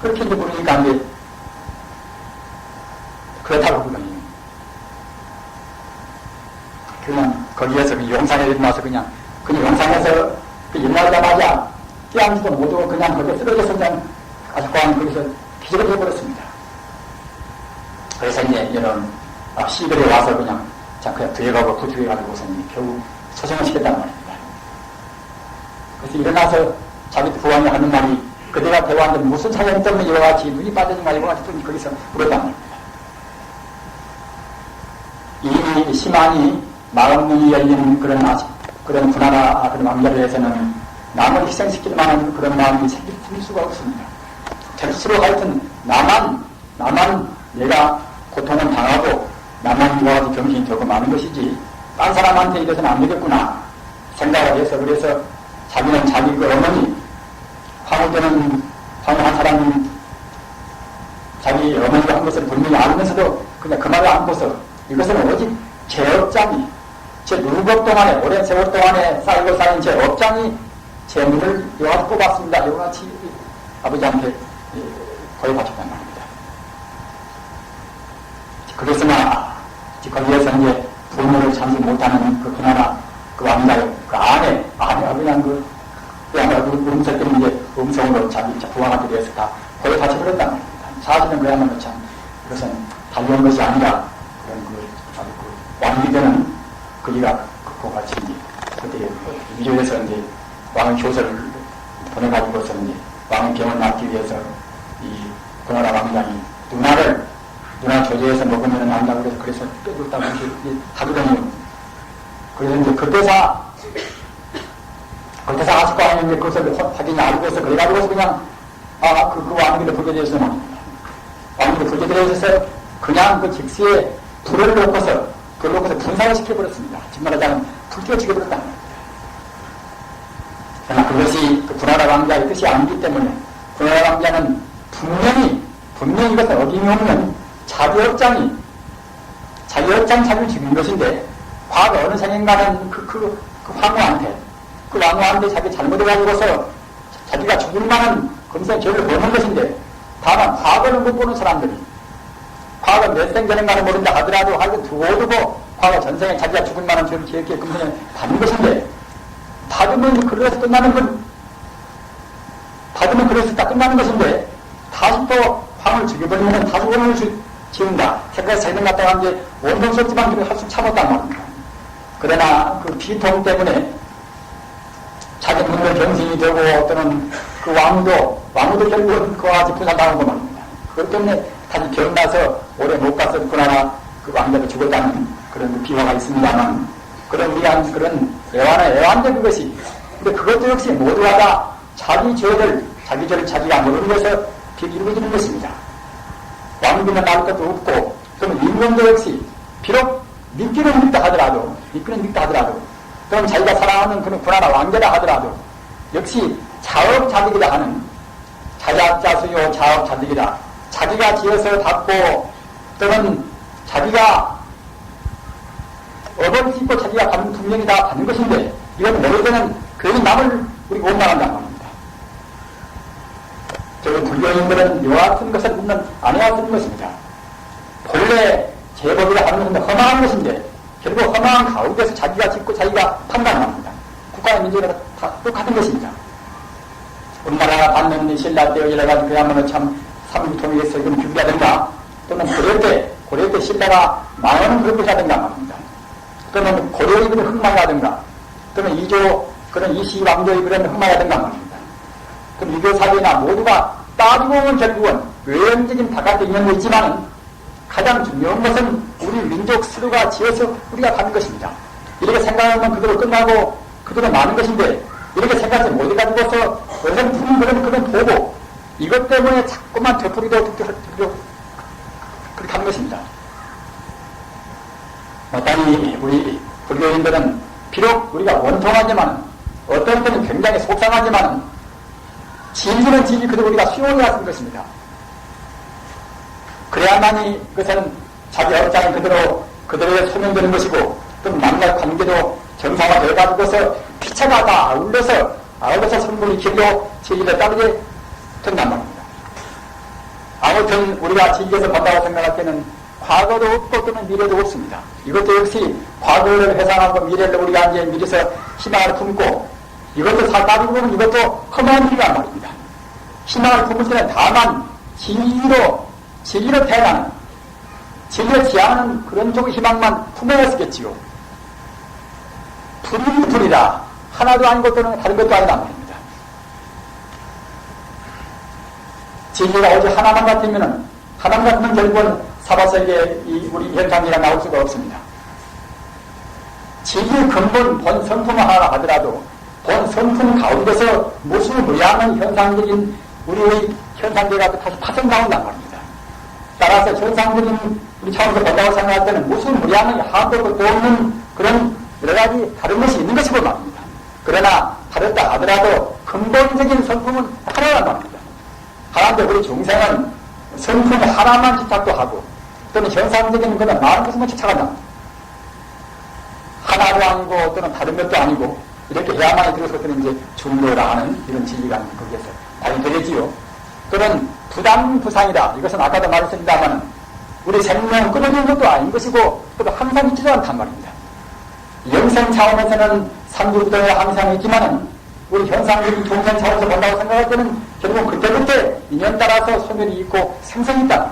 그렇게 이제 부르니까 이제 그렇다고 그러거든요. 그냥 거기에서 그 용산에 나와서 그냥 용산에서 그 일나오자마자 뛰어앉지도 못하고 그냥 거기에 쓰러져서 그냥 아시카 왕이 거기서 기절을 해버렸습니다. 그래서 이제 이런 시골에 와서 그냥 부여가고 부주해가지고서 겨우 소송을 시켰단 말입니다. 그래서 일어나서 자기 부왕이 하는 말이 그대가 대왕한테 무슨 사연 때문에 이와 같이 눈이 빠져진가 이와 같이 또 거기서 물었단 말입니다. 이미 심한이 마음문이 열린 그런 군하나 그런 왕자를 위해서는 남을 희생시킬 만한 그런 마음이 생길 수가 없습니다. 스스로 하여튼 나만 내가 고통을 당하고 나만 이와 같이 정신이 되고 마는 것이지 딴 사람한테 이래서는 안 되겠구나 생각을 해서 그래서 자기는 자기 그 어머니 황후 한 사람이 자기 어머니가 한 것을 분명히 알면서도 그냥 그 말을 안고서 이것은 오직 제 업장이 제 누법 동안에 오랜 세월 동안에 쌓이고 쌓인 제 업장이 제 눈을 이와 같이 뽑았습니다. 이와 같이 아버지한테 고해바쳤단 말입니다. 그랬으나 거기에서 이제 부모를 참지 못하는 그 군하나 그 왕자의 그 아내가 그냥 음성 때문에 이제 음성으로 자기 부하가 들여서 다 고해바쳐버렸단 말입니다. 사실은 그야말로 참 그것은 달려온 것이 아니라 그런 왕비되는 그이가 그거 같이 이제 그때 위조해서 이제 왕의 교서를 보내가지고서 이제 왕의 병을 막기 위해서 이 군하나 왕장이 누나 조제해서 먹으면 안 된다고 그래서 빼줬다고 이렇게 하거든요. 그래서 이제 그때사 아직도 아닌데 그것을 확인이 알고서 그래가지고서 그냥 그 왕비를 불게 되어서 왕비를 불게 되어서 그냥 그 직시에 불을 놓고서 분사를 시켜버렸습니다. 정말 말하자면 불 켜지게 버렸다. 그러나 그것이 그 군하나 왕자의 뜻이 아니기 때문에 군하나 왕자는 분명히 이것은 어김없는 자기 업장이 자기를 죽인 것인데 과거 어느 생인가는 그 왕후한테 자기 잘못을 가지고서 자기가 죽을 만한 검사의 죄를 보는 것인데 다만 과거는 못 보는 사람들이 과거 몇 생 전인가는 모른다 하더라도 하여튼 두고두고 과거 전생에 자기가 죽을 만한 죄를 지었기에 금생에 받는 것인데 받으면 그래서 다 끝나는 것인데 다시 또 황을 죽여버리면 다시 원을 지은다. 생각해서 자기는 갔다가 이제 원동 썼지만 그걸 할수 참았단 말입니다. 그러나 그 비통 때문에 자기 눈물 병신이 되고 또는 그 왕도 결국은 그와 같이 부산당한 거 말입니다. 그렇기 때문에 다시 기억나서 오래 못 가서 그나마 그 왕자가 죽었다는 그런 그 비화가 있습니다만 그런 위한 그런 애완데 그것이 근데 그것도 역시 모두가 다 자기 죄를 자기가 모르면서 이루어지는 것입니다. 왕비는 나올 것도 없고 그러면 임금도 역시 비록 믿기는 믿다 하더라도 또는 자기가 사랑하는 그런 군하나 왕자라 하더라도 역시 자업자득이라 하는 자작자수요 자업자득이라 자기가 지어서 받고 또는 자기가 업을 짓고 자기가 받는 분명히 다 받는 것인데 이건 모를 때는 괜히 남을 우리가 원망한다는 겁니다. 불교인들은 이와 같은 것을 묻는 안 해왔던 것입니다. 본래 제법이라 하는 것은 허망한 것인데 결국 허망한 가운데서 자기가 짓고 자기가 판단합니다. 국가와 민족은 다 똑같은 것입니다. 우리나라가 받는 신라 때 여러 가지 그야말로 참 삼통일에서 이런 규기라든가 또는 고려 때 신라가 망하는 그런 것이라든가 말입니다. 또는 고려의 그런 흑마라든가 또는 그런 이시왕조의 그런 흑마라든가 말입니다. 그럼 유교사회나 모두가 따지고 보면 결국은 외형적인 바깥에 있는 거 있지만 가장 중요한 것은 우리 민족 스스로가 지어서 우리가 가는 것입니다. 이렇게 생각하면 그대로 끝나고 그대로 마는 것인데 이렇게 생각하지 못해가지고서 여성 푸는 그런 보고 이것 때문에 자꾸만 되풀이도 그렇게 하는 것입니다. 마땅히 우리 불교인들은 비록 우리가 원통하지만 어떤 때는 굉장히 속상하지만 진실은 진실 그대로 우리가 수용해 왔던 것입니다. 그래야만이 그것은 자기 업장이 그대로 소명되는 것이고 또 만날 관계도 정상화되어가지고서 피차가 다 아울러서 성분이 길고 진리를 따르게 된단 말입니다. 아무튼 우리가 진리에서 본다고 생각할 때는 과거도 없고 또는 미래도 없습니다. 이것도 역시 과거를 회상하고 미래를 우리가 이제 미래서 희망을 품고 이것도 따지고 보면 이것도 험한 일이란 말입니다. 희망을 품을 때는 다만 진리로 태어나는 진리를 지향하는 그런 쪽의 희망만 품어야 쓰겠지요. 불이라 하나도 아니고 또는 다른 것도 아니다 말입니다. 진리가 오직 하나만 같으면 결국은 사바세계에 우리 현상이라 나올 수가 없습니다. 진리의 근본 본 성품 하나 하더라도 본 성품 가운데서 무슨 무량한 현상적인 우리의 현상계가 다시 파생나온단 말입니다. 따라서 현상적인 우리 처음부터 본다고 생각할 때는 무슨 무량한 한도 것도 없는 그런 여러 가지 다른 것이 있는 것이고 말입니다. 그러나 다르다 하더라도 근본적인 성품은 하나란 말입니다. 하나인데 우리 중생은 성품 하나만 집착도 하고 또는 현상적인 것은 많은 것만 집착한다. 하나도 아니고 또는 다른 것도 아니고 이렇게 해야만이 들어서는 이제 중도라 하는 이런 진리가 거기에서 발휘되지요. 또는 부담부상이다. 이것은 아까도 말했습니다만 우리 생명 끊어지는 것도 아닌 것이고 또 항상 있지도 않단 말입니다. 영생 차원에서는 삼주부동에 항상 있지만은 우리 현상적인 종생 차원에서 본다고 생각할 때는 결국 그때그때 인연 따라서 소멸이 있고 생성이 있다.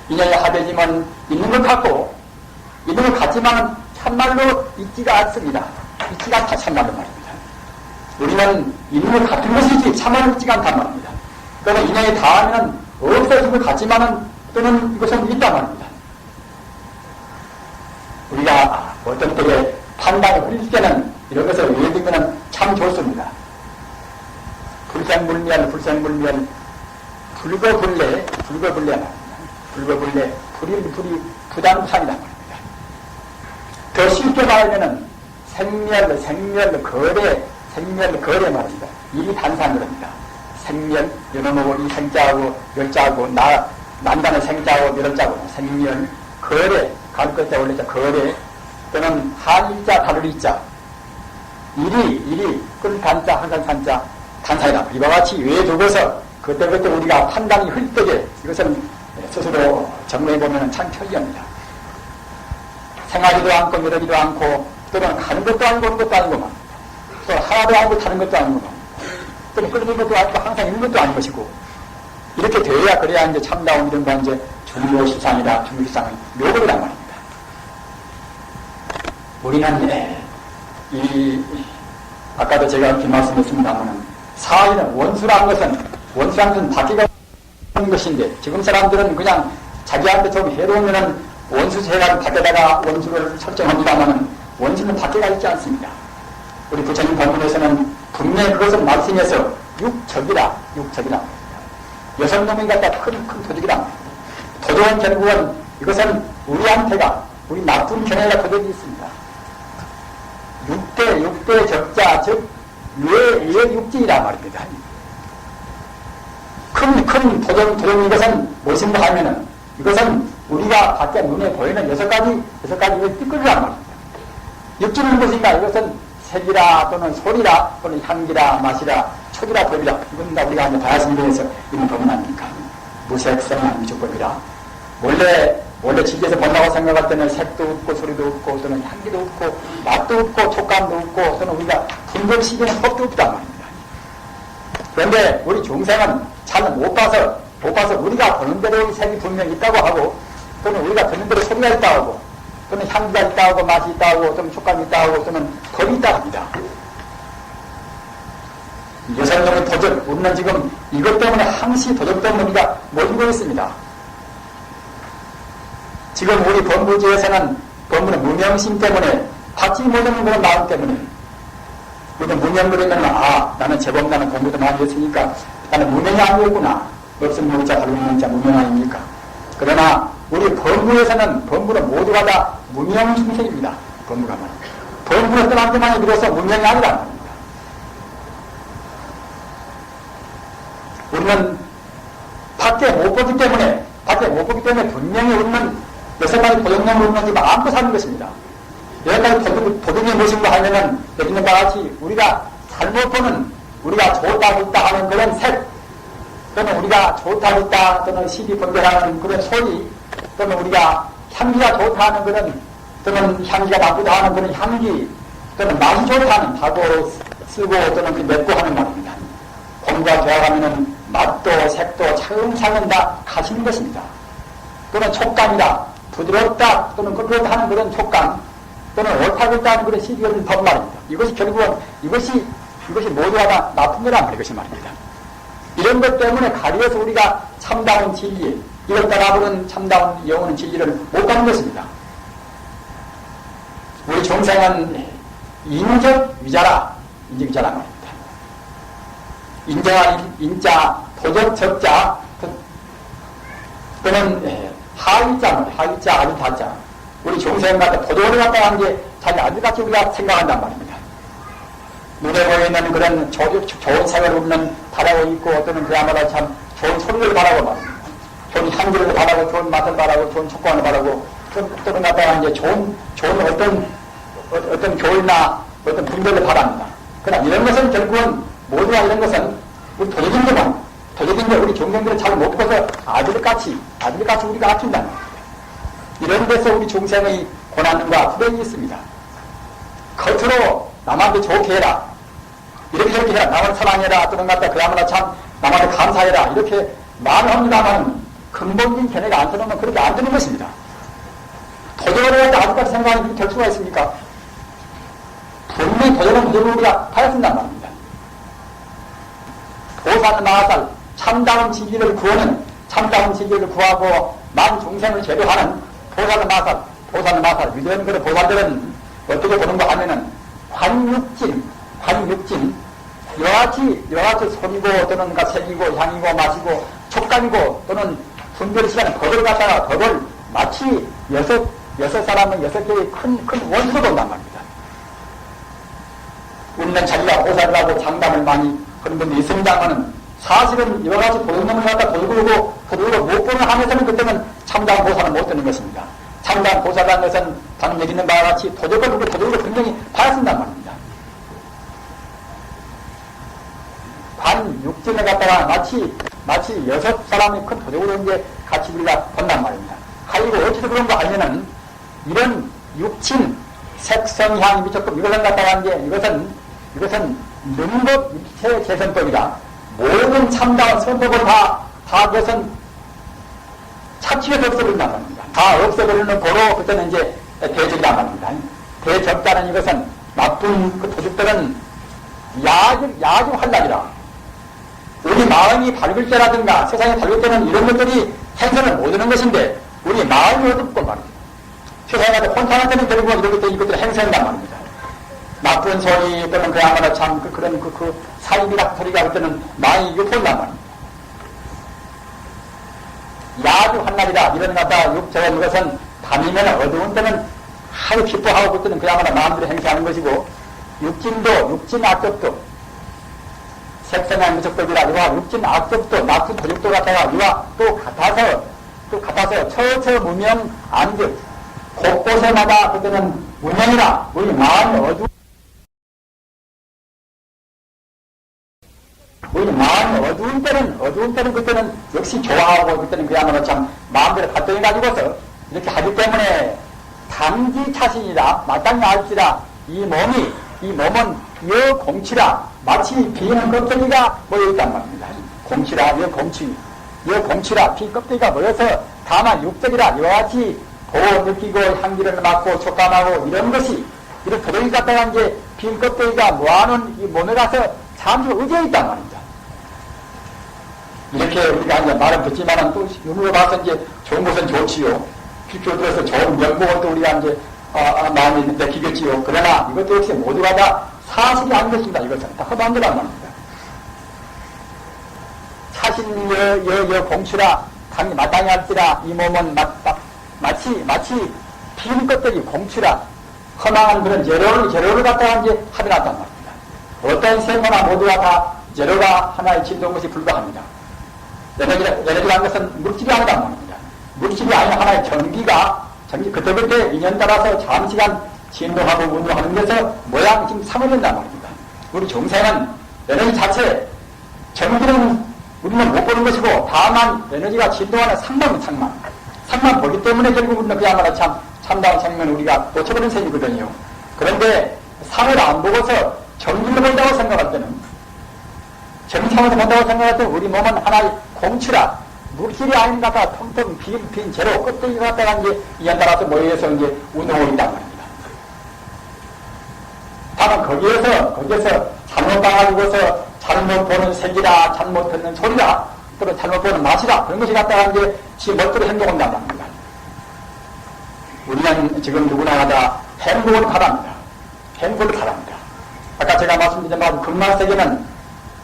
인연이 하되지만 있는 것 같고 있는 것 같지만 참말로 있지가 않습니다. 있지가 않다 참말로 말입니다. 우리는 있는 것 같은 것이지 참말로 있지가 않단 말입니다. 또는 인연이 닿으면 없어진 것 같지만은 또는 이것은 있단 말입니다. 우리가 어떤 때에 판단을 흘릴 때는 이런 것을 외우면 참 좋습니다. 불생불멸, 불거불례 말입니다. 불이 부담상이란 말입니다. 더 쉽게 말하면 생멸, 거래 말입니다. 일이 단상그럽니다. 생멸, 여러모고 이 생자하고 멸자하고 난다는 생자하고 멸자하고 생멸, 거래, 가를 것자 원래자 거래, 또는 한일자, 다룰이자, 일이 끌 단자, 한간 산자, 단사이다. 이와 같이 외에 두고서 그때그때 우리가 판단이 흘때게 이것은 스스로 정리해보면 참 편리합니다. 생하지도 않고 미루지도 않고 또는 가는 것도 아니고 오는 것도 아니고 말입니다. 또 하나도 아니고 다른 것도 아니고 말입니다. 또는 끌리는 것도 아니고 항상 있는 것도 아닌 것이고 이렇게 되어야 그래야 이제 참다운 이런 건 이제 중요시상이다. 중요시상은 묘법이란 말입니다. 우리는 아까도 제가 이렇게 말씀했습니다만 사회는 원수라는 것은 바뀌가 하는 것인데 지금 사람들은 그냥 자기한테 좀 해로우면은 원수 제가 밖에다가 원수를 설정합니다만은 원수는 밖에가 있지 않습니다. 우리 부처님 본문에서는 분명히 그것을 말씀해서 육적이라 여성놈이 갖다 큰 도둑이라 도둑은 결국은 이것은 우리 나쁜 견해가 도둑이 있습니다. 육대 적자 즉 육지이란 말입니다. 큰 도둑 이것은 무엇인가 하면은 이것은 우리가 밖에 눈에 보이는 여섯 가지 띠끌이란 말입니다. 육지는 무엇인가? 이것은 색이라 또는 소리라 또는 향기라 맛이라 초기라 법이라. 이건 다 우리가 이제 다야성경에서 있는 법은 아닙니까? 무색성한 미적법이라. 원래 지기에서 본다고 생각할 때는 색도 없고 소리도 없고 또는 향기도 없고 맛도 없고 촉감도 없고 또는 우리가 분별시키는 법도 없단 말입니다. 그런데 우리 중생은 잘 못 봐서 우리가 보는 대로 색이 분명히 있다고 하고 또는 우리가 듣는 대로 소리가 있다고 하고 또는 향기가 있다고 하고 맛이 있다고 하고 또는 촉감이 있다고 하고 또는 법이 있다고 합니다. 여성적인 도적, 우리는 지금 이것 때문에 항시 도적 때문에 우리가 몰리고 있습니다. 지금 우리 법무지에서는 법무는 무명심 때문에 받지 못하는 그런 마음 때문에 우리는 무명그러면 나는 제법 나는 공부도 많이 했으니까 나는 무명이 아니었구나. 없음 무자 발음는 자 무명 아닙니까? 그러나 우리 법무에서는 법무는 모두가 다 무명 중생입니다. 법무가 말이야. 법무는 어떤 한테만이 비로소 무명이 아니란 말입니다. 우리는 밖에 못 보기 때문에 분명히 우리는 여섯 가지 도덕령을 우리는 마음껏 사는 것입니다. 여러 가지 도덕이 무엇인가 하면은 여기 있는 바와 같이 우리가 잘못 보는 우리가 좋다고 있다 하는 그런 색 또는 우리가 좋다고 있다 또는 시비 분별하는 그런 소리 또는 우리가 향기가 좋다 하는 그런 또는 향기가 나쁘다 하는 그런 향기 또는 맛이 좋다 하는 하고 쓰고 또는 그 맺고 하는 말입니다. 공부가 되어가면은 맛도 색도 차근차근 다 가시는 것입니다. 또는 촉감이다 부드럽다 또는 그렇다 하는 그런 촉감 또는 옳다고 있다 하는 그런 시비가 된 법 말입니다. 이것이 결국은 이것이 모두가 다 나쁜 거란 말이에요. 이것이 말입니다. 이런 것 때문에 가려서 우리가 참다운 진리 이걸 따라보는 참다운 영원한 진리를 못 가는 것입니다. 우리 중생은 인적 위자라 말입니다. 인자 도적 적자 또는 하위자 아리타자 우리 중생 같은 도적을 갖다 한 게 자기 아들같이 우리가 생각한단 말입니다. 눈에 보이는 그런 좋은 생활을 우리는 바라고 있고 또는 그야말로 참 좋은 소리를 바라고 말입니다. 좋은 향기를 바라고 좋은 맛을 바라고 좋은 촉감을 바라고 또는 갖다가 이제 좋은 어떤 교훈이나 어떤 분별을 바랍니다. 그러나 이런 것은 결국은 모두가 이런 것은 우리 도적인데 우리 중생들은 잘 못 보서 아들같이 우리가 아낀다는 겁니다. 이런 데서 우리 중생의 고난과 불행이 있습니다. 겉으로 남한테 좋게 해라. 이렇게 저렇게 해라. 남을 사랑해라. 또는 갖다 그야말로 참 남한테 감사해라. 이렇게 말을 합니다만 근본적인 견해가 안 들으면 그렇게 안 되는 것입니다. 도적을 해야 아직까지 생각하는 될 수가 있습니까? 분명히 도적은 우리가 하였습니다 말입니다. 보살 마살 참다운 진리를 구하고 만 중생을 제도하는 보살 마살 위대한 그런 보살들은 어떻게 보는가 하면은 관육진 여하치 소리고 또는 색이고 향이고 맛이고 촉감이고 또는 분별 시간에 법을 갖다가 법을 마치 여섯 사람은 6개의 큰 원수로 본단 말입니다. 우리는 자기가 보살을 하고 장담을 많이 그런 분들이 있습니다만은 사실은 여러 가지 도둑놈을 갖다 도둑으로 못 보는 한에서는 그때는 참다운 보살은 못 되는 것입니다. 참다운 보살이라는 것은 방금 얘기했는 바와 같이 도둑으로 분명히 봐야쓴단 말입니다. 관육진에 갖다가 마치 6사람이 큰 도둑으로 이제 같이 우리가 본단 말입니다. 하이고 어찌서 그런가 하면은 이런 육친, 색성향, 미적법 이것을 갖다가 이제 이것은 능법 일체 재선법이다. 모든 참다운 선법을 다 그것은 차치해서 없애버린단 말입니다. 다 없애버리는 고로 그때는 이제 대적이란 말입니다. 대적자는 이것은 나쁜 그 도둑들은 야주 활락이라. 우리 마음이 밝을 때라든가 세상이 밝을 때는 이런 것들이 행선을 못 하는 것인데 우리 마음이 어둡고 말이죠. 세상에 혼돈할 때는 결국은 이런 것들이 행선한단 말입니다. 나쁜 소리 또는 그야말로 참 그런 사입이라 소리가 그때는 많이 유포한단 말입니다. 야주 한날이다 이런 갖다 육적인 것은 밤이면 어두운 때는 하루 기뻐하고 그때는 그야말로 마음대로 행사하는 것이고 육진 악적도 색성한 무적법이라 이와 육진 악적도 나쁜 도적도 갖다가 이와 또 같아서 처처 무명 안득 곳곳에마다 그때는 무명이라 우리 마음이 어두운 어두운 때는 그때는 역시 좋아하고 그때는 그야말로 참 마음대로 발동해 가지고서 이렇게 하기 때문에 단지 차신이라 마땅히 알지라 이 몸은 여 공치라 마치 비는 껍데기가 모여있단 말입니다. 공치라 여 공치라 비 껍데기가 모여서 다만 육적이라 이와 같이 보고 느끼고 향기를 맡고 촉감하고 이런 것이 이런 도둑이 갖다가 이제 빈 껍데기가 모아놓은 이 몸에 가서 잠시 의지해 있단 말입니다. 이렇게 우리가 이제 말은 듣지만은 또 눈으로 봐서 이제 좋은 것은 좋지요. 필표 들어서 좋은 명복은 또 우리가 이제 마음이 느끼겠지요. 그러나 이것도 역시 모두가 다 사실이 아닌 것입니다. 이것은 다 험한 거란 말입니다. 차신 여 공추라 당이 마땅히 할지라 이 몸은 마치 빈 껍데기 공추라 허망한 그런 재료를 갖다가 이제 하려놨단 말입니다. 어떤 생거나 모두가 다 재료가 하나의 진동한 것이 불과합니다. 에너지라는 것은 물질이 아니란 말입니다. 물질이 아닌 하나의 전기가 그때그때 인연 따라서 장시간 진동하고 운동하는 데서 모양 지금 상호된단 말입니다. 우리 중생은 에너지 자체 전기는 우리는 못 보는 것이고 다만 에너지가 진동하는 상만 보기 때문에 결국 우리는 그야말로 참다운 생명을 우리가 놓쳐버린 셈이거든요. 그런데 상을 안 보고서 전기를 본다고 생각할 때는 정상에서 본다고 생각할 때 우리 몸은 하나의 공치라 물질이 아닌 것 같아 텅텅 빈 재료 껍데기가 갖다가 이제 이에 따라서 모여서 이제 운동을 한단 말입니다. 다만 거기에서 잘못 봐가지고서 잘못 보는 색이라 잘못 듣는 소리라 또는 잘못 보는 맛이라 그런 것이 갖다가 이제 지 멋대로 행동한단 말입니다. 우리는 지금 누구나 다 행복을 바랍니다. 행복을 바랍니다. 아까 제가 말씀드린 바로 극락세계는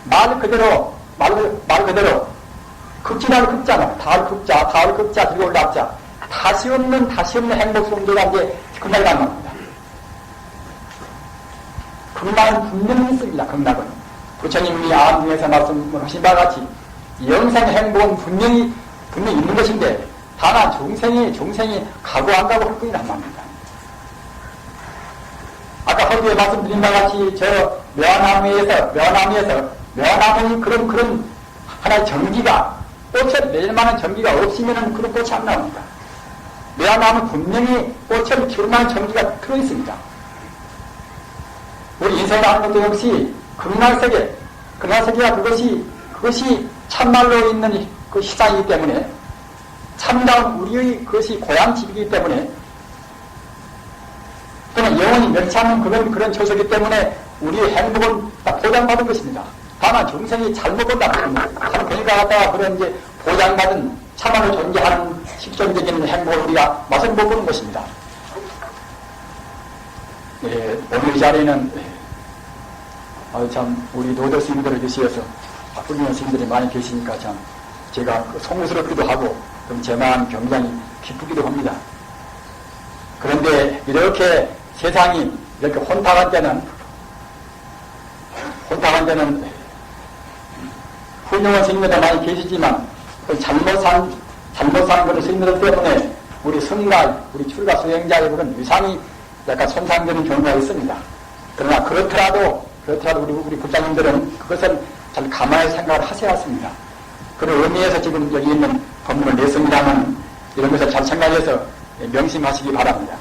말 그대로 극지라는 극자는 다을 극자 그리고 올라자 다시 없는 행복 성도가 이제 극락이란 말입니다. 극락은 분명히 있습니다. 극락은 부처님이 아함중에서 말씀을 하신 바와 같이 영생 행복은 분명히 있는 것인데 다만 중생이 가고 안 가고 할 뿐이란 말입니다. 아까 허구에 말씀드린 바와 같이 저 묘나무의 그런 하나의 전기가 꽃에 낼 만한 전기가 없으면 그런 꽃이 안 나옵니다. 묘나무는 분명히 꽃을 키울 만한 전기가 들어있습니다. 우리 인생을 하는 것도 역시 극락세계가 그것이 참말로 있는 그 시상이기 때문에 참다운 우리의 그것이 고향집이기 때문에 또는 영원히 멸치하는 그런 처소이기 때문에 우리의 행복은 보장받은 것입니다. 다만 중생이 잘못 본다. 참 그러니까 갖다가 그런 이제 보장받은 참말로 존재하는 실존적인 행복을 우리가 맛을 못 보는 것입니다. 예, 오늘 이 자리에는 참 우리 노도 스님들을 계시어서 훌륭한 스님들이 많이 계시니까 참 제가 송구스럽기도 하고 좀 제 마음 굉장히 기쁘기도 합니다. 그런데 이렇게 세상이 이렇게 혼탁한 때는 훌륭한 스님들도 많이 계시지만 잘못 산 그런 스님들 때문에 우리 승가, 우리 출가 수행자의 그런 위상이 약간 손상되는 경우가 있습니다. 그러나 그렇더라도 우리 국장님들은 그것을 잘 가만히 생각을 하셔야 했습니다. 그런 의미에서 지금 여기 있는 법문을 냈습니다만 이런 것을 잘 생각해서 명심하시기 바랍니다.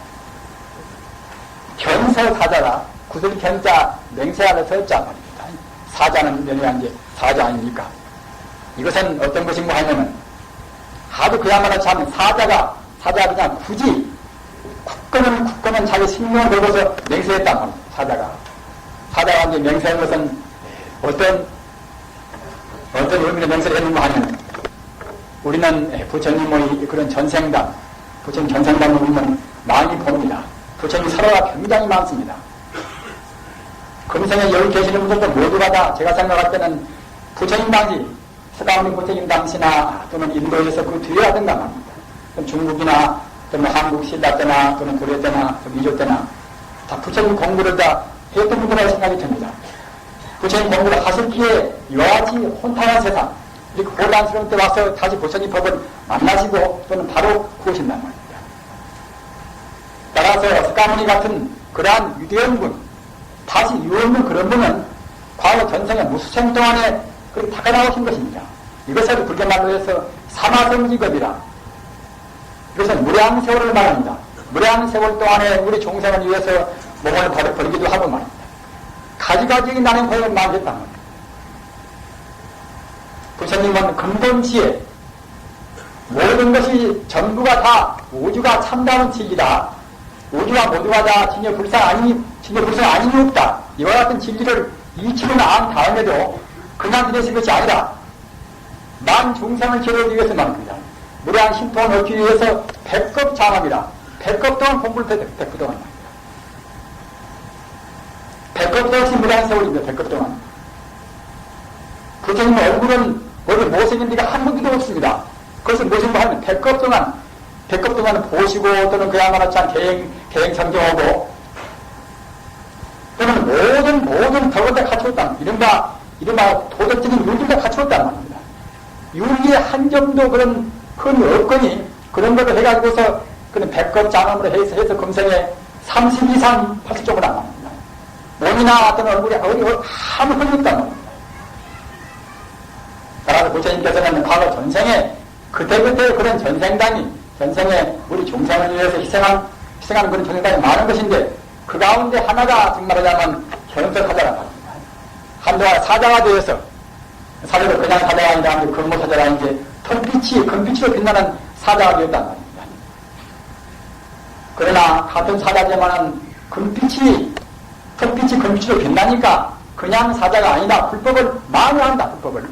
견서사자라 구슬 견자 맹세하는 서자 말입니다. 사자는 명예한 이제 사자 아닙니까? 이것은 어떤 것인가 하면은 아주 그야말로 참 사자가 그냥 굳이 굳건은 자기 생명을 걸고서 맹세했단 말입니다. 사자가 이제 맹세한 것은 어떤 의미로 맹세를 했는가 하면 우리는 부처님의 그런 부처님 전생담을 우리는 많이 봅니다. 부처님 사로가 굉장히 많습니다. 금생에 여기 계시는 분들도 모두가 다 제가 생각할 때는 부처님 당시, 서가모니 부처님 당시나 또는 인도에서 그 뒤에 하던가 말입니다. 중국이나 또는 한국 신라 때나 또는 고려 때나 미조 때나 다 부처님 공부를 다 했던 분들이라고 생각이 듭니다. 부처님 공부를 하셨기에 이와 같이 혼탁한 세상, 이렇게 혼란스러운 때 와서 다시 부처님 법을 만나시고 또는 바로 구하신단 말입니다. 따라서 서가모니 같은 그러한 위대한 분, 다시 유없는 그런 분은 과거 전생에 무수생 동안에 그렇게 닦아 나오신 것입니다. 이것을 불교말로 해서 사마성직업이라. 이것은 무량세월을 말합니다. 무량세월 동안에 우리 종생을 위해서 몸을 버리기도 하고 말입니다. 가지가지 나는 고생을 많이 했단 말입니다. 부처님은 근본지에 모든 것이 전부가 다 우주가 참다운 진리다. 우주가 모두가 다 진여 불상 아님이 없다. 이와 같은 진리를 이치고 난 다음에도 그냥 지내신 것이 아니라 만 중생을 기르기 위해서 말입니다. 무량 신통을 얻기 위해서 100급 장합이라 100급 동안 공부를 했다. 100급 동안. 100급 동안 무량 세월입니다. 100급 동안. 부처님 얼굴은 어디 못생긴 데가 한 군데도 없습니다. 그것을 무슨 뭐 하면 100급 동안 보시고 또는 그야말로 참 개행 청정하고 또는 모든 덕을 다 갖추었다. 이른바 도덕적인 윤리를 다 갖추었단 말입니다. 윤리의 한 점도 그런 큰 없거니 그런 것을 해가지고서 그런 100급 장엄으로 해서 금생에 30 이상 80점을 안 합니다. 몸이나 또는 얼굴에 아무 흠이 없단 말입니다. 따라서 부처님께서는 과거 전생에 그때그때 그런 전생에 우리 종생을 위해서 희생한 그런 전생당이 많은 것인데 그 가운데 하나가 정말 하자면 현석사자라고 합니다. 한동안 사자가 되어서 사자도 그냥 사자가 아니라 근무 사자가 이제 금빛으로 빛나는 사자가 되었단 말입니다. 그러나 같은 사자지만은 금빛이 금빛으로 빛나니까 그냥 사자가 아니다. 불법을 많이 한다. 불법을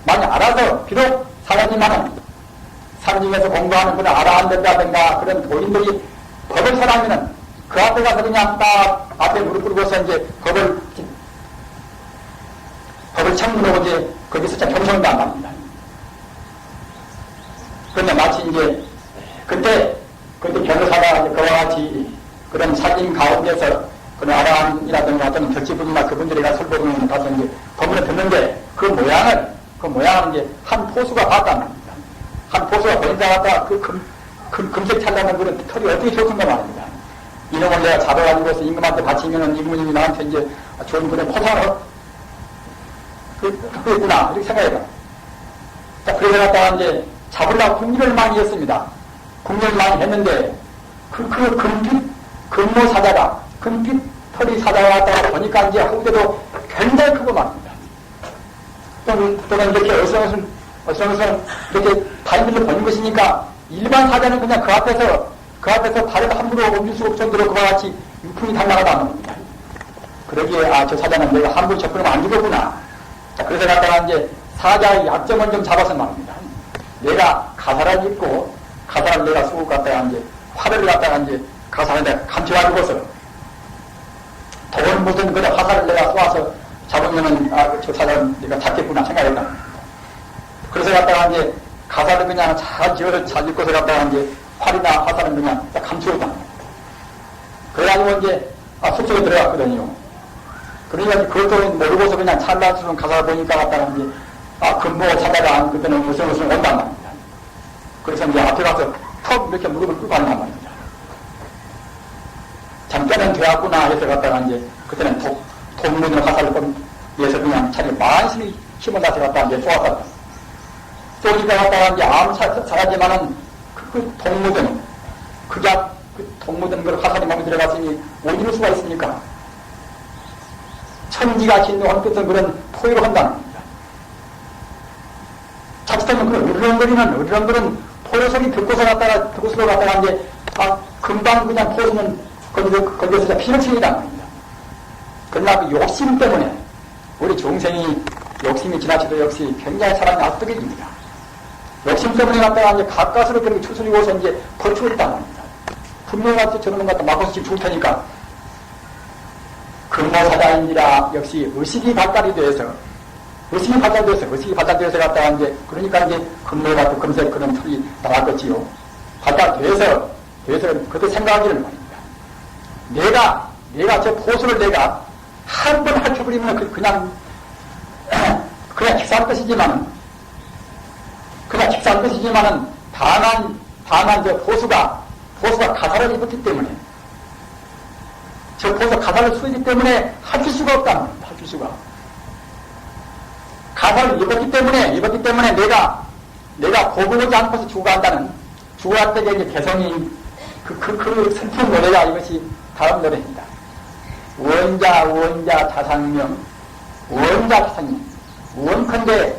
많이 알아서 비록 사자지만은 산 중에서 공부하는 그런 아라한다든가 그런 도인들이 법을 설하면은 그 앞에 가서 그냥 딱 앞에 무릎 꿇고서 이제 법을 청문하고 이제 거기서 참 경청한단 말입니다. 그런데 마치 이제 그때 변호사가 그와 같이 그런 사진 가운데서 그런 아라한이라든가 어떤 격지부분이나 그분들이 가서 설법을 가서 이제 법문을 듣는데 그 모양을 이제 한 포수가 봤단 말입니다. 한 포수가 보인다 갔다가 금색 찰나는 그런 털이 어떻게 좋던가 말입니다. 이놈을 내가 잡아가지고서 임금한테 바치면은 임금님이 나한테 이제 좋은 그런 포상을 그랬구나 이렇게 생각해봐. 자, 그래서 갔다가 이제 잡으려고 궁리를 많이 했습니다. 궁리를 많이 했는데 금모 사자가 금빛 털이 사자가 갔다가 보니까 이제 후대도 굉장히 크고 말입니다. 또는 이렇게 어슬렁어슬 이렇게 다인들로 보는 것이니까 일반 사자는 그냥 그 앞에서 발을 함부로 옮길 수 없을 정도로 그와 같이 유품이 달라가다 말입니다. 그러기에 저 사자는 내가 함부로 접근하면 안 죽었구나. 자, 그래서 갖다가 이제 사자의 약점을 좀 잡아서 말입니다. 내가 가사를 입고 가사를 내가 쓰고 갖다가 이제 활을 갖다가 이제 가사를 내가 감춰가지고서 돈 묻은 그런 화살을 내가 쏘아서 잡으면은 저 사자는 내가 잡겠구나 생각했다. 그래서 갖다가 이제 가사를 그냥 잘 입고서 갖다가 이제 활이나 화살은 그냥 딱 감추었다. 그래가지고 이제 숲속에 들어갔거든요. 그러니까 그것도 모르고서 그냥 찰나처럼 가사를 보니까 갖다가 이제 근무 사자가 그때는 무슨 온단 말입니다. 그래서 이제 앞에 가서 턱 이렇게 무릎을 꿇고 앉단 말입니다. 잠깐은 되었구나 해서 갖다가 이제 그때는 독문을 화살을 위해서 그냥 자기 만신이 힘을 다서 갖다가 이제 쏘았다. 쏘니까 갖다가 이제 아무 사라지만은 그 독무든 그 독무든 그 화살이 몸에 들어갔으니 못 이룰 수가 있습니까? 천지가 진동한 끝은 그런 포위를 한다는 겁니다. 자칫하면 그런 으르렁거리는 포효 소리 듣고서 갔다가 이제 금방 그냥 포수는 거기서 피를 치이단 말입니다. 그러나 그 욕심 때문에 우리 중생이 욕심이 지나치도 역시 굉장히 사람이 악독해집니다. 욕심 때문에 갔다가 이제 가까스로 그렇게 추스리고서 이제 벌초를 했단 말입니다. 분명히 같이 저러는 것 같다 막고서 지금 죽을 테니까. 근모사자인지라 역시 의식이 발달이 되어서 갔다가 이제 그러니까 이제 근모가 또 금색 그런 털이 나왔겠지요. 발달돼서 그때 생각하기를 말입니다. 내가 저 포수를 내가 한 번 할켜버리면 그냥 식사한 것이지만은 다만 저 포수가 가사를 입었기 때문에 저 포수 가사를 쓰기 때문에 할줄 수가 없다는 겁니다. 할줄 수가. 가사를 입었기 때문에 내가 고고하지 않고서 죽어간다는, 죽어갈 때의 이제 개성이, 그 슬픈 노래가 이것이 다음 노래입니다. 원자 자상명, 원자 자상명. 원컨대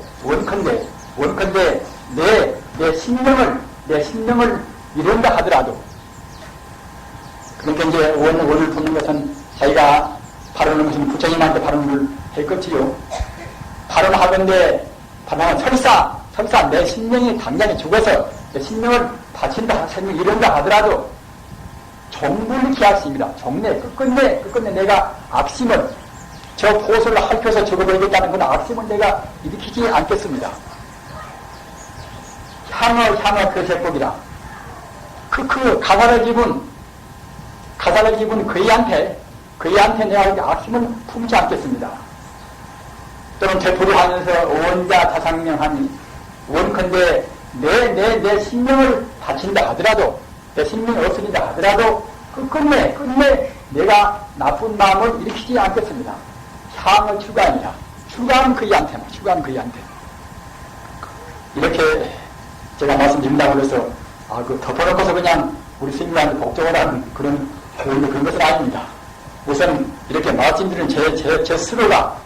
내 신명을 이룬다 하더라도, 그러니까 이제 원을 붙는 것은 자기가 발언하는 것은 부처님한테 발언을 했겠지요. 발언하건대, 설사 내 신명이 당장에 죽어서 내 신명을 바친다, 신명 이룬다 하더라도 정불 기약심이다. 정내, 끝끝내 내가 악심을, 저 보수를 핥혀서 죽어버리겠다는 그런 악심을 내가 일으키지 않겠습니다. 향어 그 제법이라. 그 가사를 집은 그이한테 내가 악심을 품지 않겠습니다. 또는 되풀이하면서 원자 자상명하니, 원컨대 내 신명을 바친다 하더라도, 내 신명이 없으리다 하더라도 끝내 내가 나쁜 마음을 일으키지 않겠습니다. 향을 추가하니라. 추가한 그이한테. 이렇게 제가 말씀드린다고 해서 덮어놓고서 그냥 우리 스님한테 복종하라는 그런 것은 아닙니다. 우선 이렇게 말씀드린 제 스스로가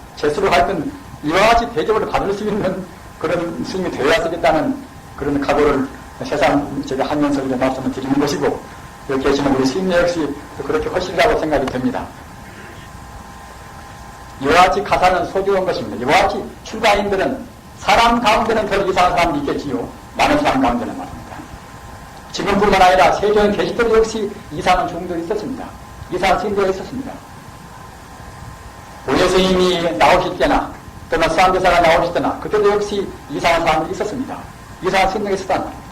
하여튼 이와 같이 대접을 받을 수 있는 그런 스님이 되어야 쓰겠다는 그런 각오를 세상 제가 하면서 이제 말씀을 드리는 것이고, 여기 계시는 우리 스님 역시 그렇게 하시리라고 생각이 됩니다. 이와 같이 가사는 소중한 것입니다. 이와 같이 출가인들은 사람 가운데는 별 이상한 사람이 있겠지요. 많은 사람 가운데는 말입니다. 지금뿐만 아니라 세종의 계실 때도 역시 이상한 종들이 있었습니다. 이상한 스님들이 있었습니다. 오예 스님이 나오실 때나 또는 수암대사가 나오실 때나 그때도 역시 이상한 사람들이 있었습니다. 이상한 스님들이 있었단 말입니다.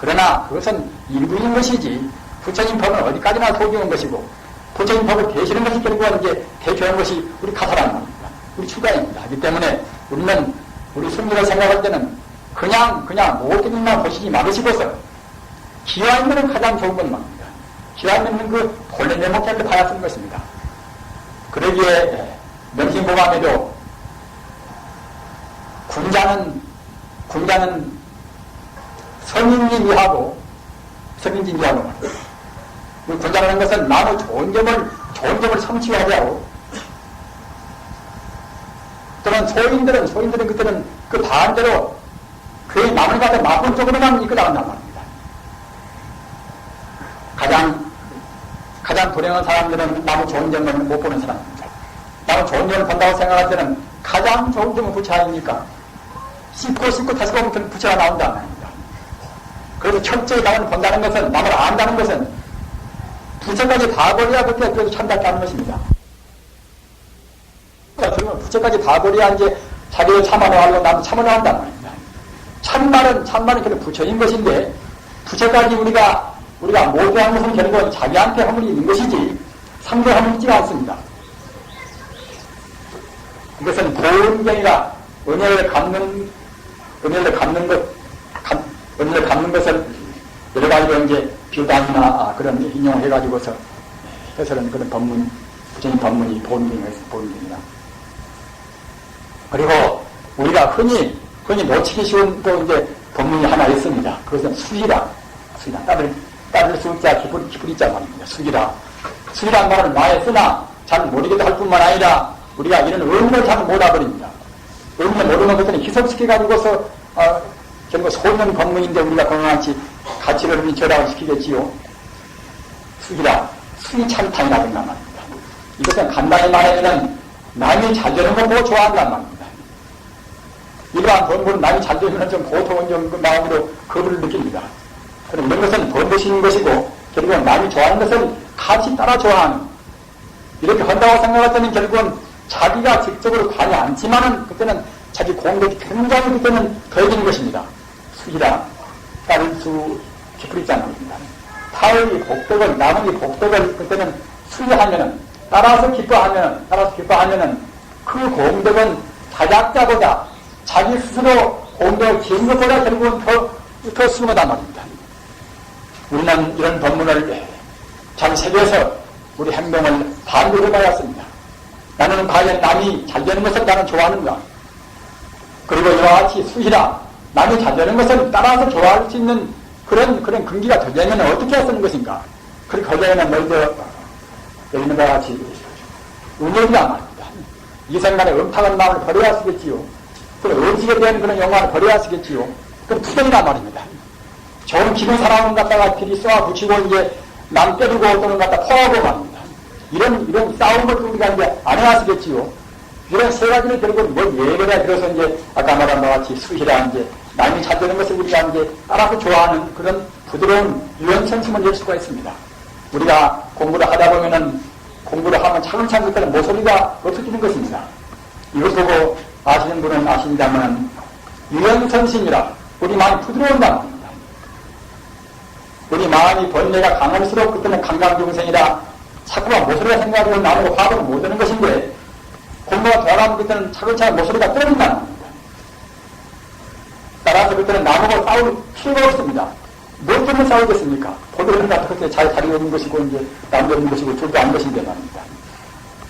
그러나 그것은 일부인 것이지 부처님 법은 어디까지나 소중한 것이고, 부처님 법을 계시는 것이 결국은 이제 대표한 것이 우리 가사라는 말입니다. 우리 추가입니다. 하기 때문에 우리는 우리 승리를 생각할 때는 그냥 모든 일만 보시지 말으시고서 기와 있는 가장 좋은 건 말입니다. 기와 있는 그 본래 내목자를 봐야 쓰는 것입니다. 그러기에 명심보감에도 군자는 성인진이하고 말입니다. 군자라는 것은 나무 좋은 점을 성취하려고, 또는 소인들은 그때는 그 반대로 그 나무를 갖다 나쁜 쪽으로만 이끌어간단 말입니다. 가장 불행한 사람들은 나무 좋은 점을 못 보는 사람입니다. 나무 좋은 점을 본다고 생각할 때는 가장 좋은 점은 부처 아닙니까? 씻고 다시 보면 부처가 나온단 말입니다. 그래서 철저히 나무를 본다는 것은, 나무를 안다는 것은 부처까지 다 버려야 그때 참답게 하는 것입니다. 그러면 부처까지 다 버려야 이제 자기를 참아나가려고 나도 참아나간단 말입니다. 참말은 결국 부처인 것인데, 부처까지 우리가 모두한 것은 결국은 자기한테 허물이 있는 것이지 상대 허물이 있지 않습니다. 이것은 보은경이라 은혜를 갚는 것을 여러 가지로 이제 비유단이나 그런 인용을 해가지고서 해설은 그런 법문, 부처님 법문이 보은경이다. 그리고 우리가 흔히 놓치기 쉬운 또 이제 법문이 하나 있습니다. 그것은 수기라. 따를 수자 기쁘리자 말입니다. 수기란 말은 나에 쓰나 잘 모르기도 할 뿐만 아니라 우리가 이런 의문을 잘 못해버립니다. 의문을 모르는 것들은 희석시켜가지고서 결국 소년 법문인데 우리가 건강같이 가치를 절하를 시키겠지요. 수기 참탄이라든가 말입니다. 이것은 간단히 말하면 남이 잘 되는 거 보고 좋아한단 말입니다. 이러한 법문은 남이 잘 되면 좀 고통은 좀 그 마음으로 거부를 느낍니다. 그럼 이런 것은 번드시는 것이고, 결국은 남이 좋아하는 것을 같이 따라 좋아하는, 이렇게 한다고 생각할 때는 결국은 자기가 직접으로 관이 않지만은 그때는 자기 공덕이 굉장히 그때는 더해지는 것입니다. 수기라 따를 수 기쁘리지 않습니다. 타의 복덕을, 남의 복덕을 그때는 수기하면은, 따라서 기뻐하면은 그 공덕은 자작자보다 자기 스스로 공덕을 지은 것보다 결국은 더 수고하단 말입니다. 우리는 이런 법문을 잘 새겨서 우리 행동을 반대로 해봐야 습니다. 나는 과연 남이 잘 되는 것을 나는 좋아하는가? 그리고 이와 같이 수희라 남이 잘 되는 것을 따라서 좋아할 수 있는 그런 근기가 되려면 어떻게 해야 쓰는 것인가? 그렇게 하려면 먼저 여기 있는 것과 같이 운영이란 말입니다. 이 생간에 음탕한 마음을 버려야 쓰겠지요. 그리고 음식에 대한 그런 영광을 버려야 쓰겠지요. 그럼 투정이란 말입니다. 좋은 기분 사랑을 갖다가 길이 쏘아 붙이고 이제 남 때리고 또는 갖다 포하고 말입니다. 이런 싸움을 우리가 이제 안 해야 쓰겠지요. 이런 세 가지를 들고 뭘 예배라 들어서 이제 아까 말한 바와 같이 수희라 이제 남이 잘 되는 것을 우리가 이제 따라서 좋아하는 그런 부드러운 유연성심을 낼 수가 있습니다. 우리가 공부를 하다 보면은 공부를 하면 차근차근 그때는 모서리가 없어지는 것입니다. 이것 보고 아시는 분은 아십니다만 유연성심이라 우리 마음이 부드러운단 말입니다. 우리 마음이 번뇌가 강할수록 그때는 강강중생이라 자꾸만 모서리가 생각하고 나오고 화가 못 되는 것인데 공부가 돌아가면 그때는 차근차근 모서리가 떨어진다는 겁니다. 따라서 그때는 나무가 싸울 필요가 없습니다. 뭘 때문에 싸우겠습니까? 보도는 어떻게 잘 다리고 있는 것이고 이제 남도 있는 것이고 둘도 안 것인데 말입니다.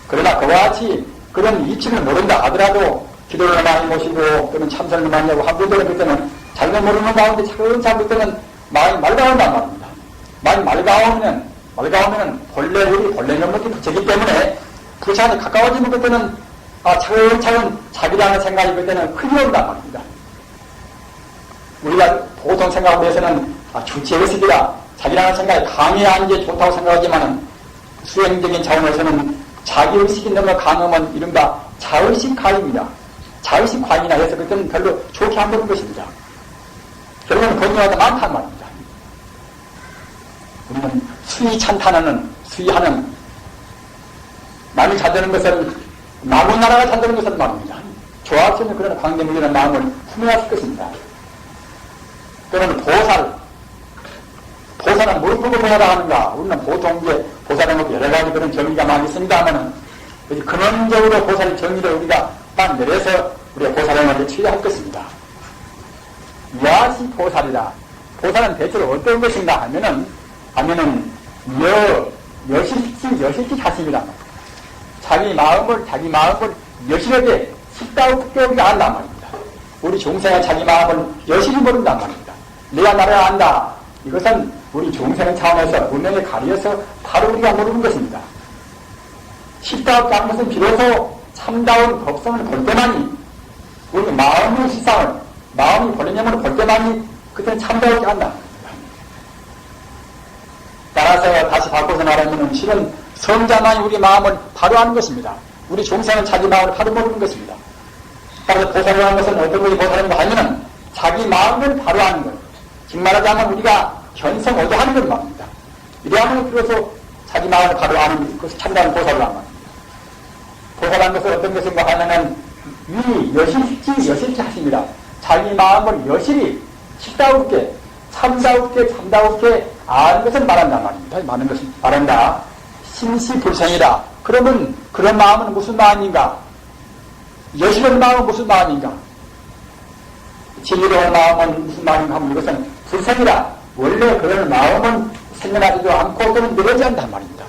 그러나 그와 같이 그런 이치를 모른다 하더라도 기도를 많이 모시고 또는 참선을 많이 하고 한 분들은 그때는 자기가 모르는 가운데 차근차근 그때는 마음이 맑아온단 말입니다. 마음이 맑아오면은 본래 면목이 부처기 때문에 부처 안에 가까워지면 그때는 차근차근 자기라는 생각이 그때는 크게 온단 말입니다. 우리가 보통 생각하면서는 주체의식이라 자기라는 생각이 강해야 하는 게 좋다고 생각하지만은 수행적인 차원에서는 자기의식이 너무 강하면 이른바 자의식 가입니다. 자의식 관이나 해서 그때는 별로 좋게 안 보는 것입니다. 결국은 번뇌가 많단 말입니다. 우리는 수의하는 남이 잘 되는 것을 남의 나라가 잘 되는 것을 말입니다. 좋아할 수 있는 그런 광대무진한 마음을 품어야 것입니다. 또는 보살은 뭘 보고 보아라 하는가? 우리는 보통 이제 보살은 여러 가지 그런 정의가 많이 있습니다만은 근원적으로 보살의 정의를 우리가 딱 내려서 우리가 보살을 먼저 취해할 것입니다. 야시 보살이다. 보살은 대체로 어떤 것인가 하면은 여실지 하심이다. 자기 마음을 여실하게 식다우게 우리가 안단 말입니다. 우리 종생은 자기 마음을 여실히 모른단 말입니다. 내가 나를 안다. 이것은 우리 종생 차원에서 운명에 가려서 바로 우리가 모르는 것입니다. 식다우게 하는 것은 비로소 참다운 법성을 볼 때만이 우리 마음의 실상을 마음이 본래념으로 볼 때만이 그때는 참다우게 한다. 따라서 다시 바꿔서 말하면 실은 성자만이 우리 마음을 바로 아는 것입니다. 우리 종생은 자기 마음을 바로 모르는 것입니다. 따라서 보살이라는 것은 어떤 것이 보살인가 하면은 자기 마음을 바로 아는 것. 즉 말하자면 우리가 견성 얻어하는 것 말입니다. 이래야만 비로소 자기 마음을 바로 아는 것을 참다운 보살을 하는 겁니다. 보살한 것은 어떤 것인가 하면은 여실지 하십니다. 자기 마음을 여실히 식다우게 참다우게 아는 것을 말한단 말입니다. 많은 것을 말한다. 심시불생이다. 그러면 그런 마음은 무슨 마음인가? 여실한 마음은 무슨 마음인가? 진리로운 마음은 무슨 마음인가 하면 이것은 불생이다. 원래 그런 마음은 생겨나지도 않고 또는 늘어지 않단 말입니다.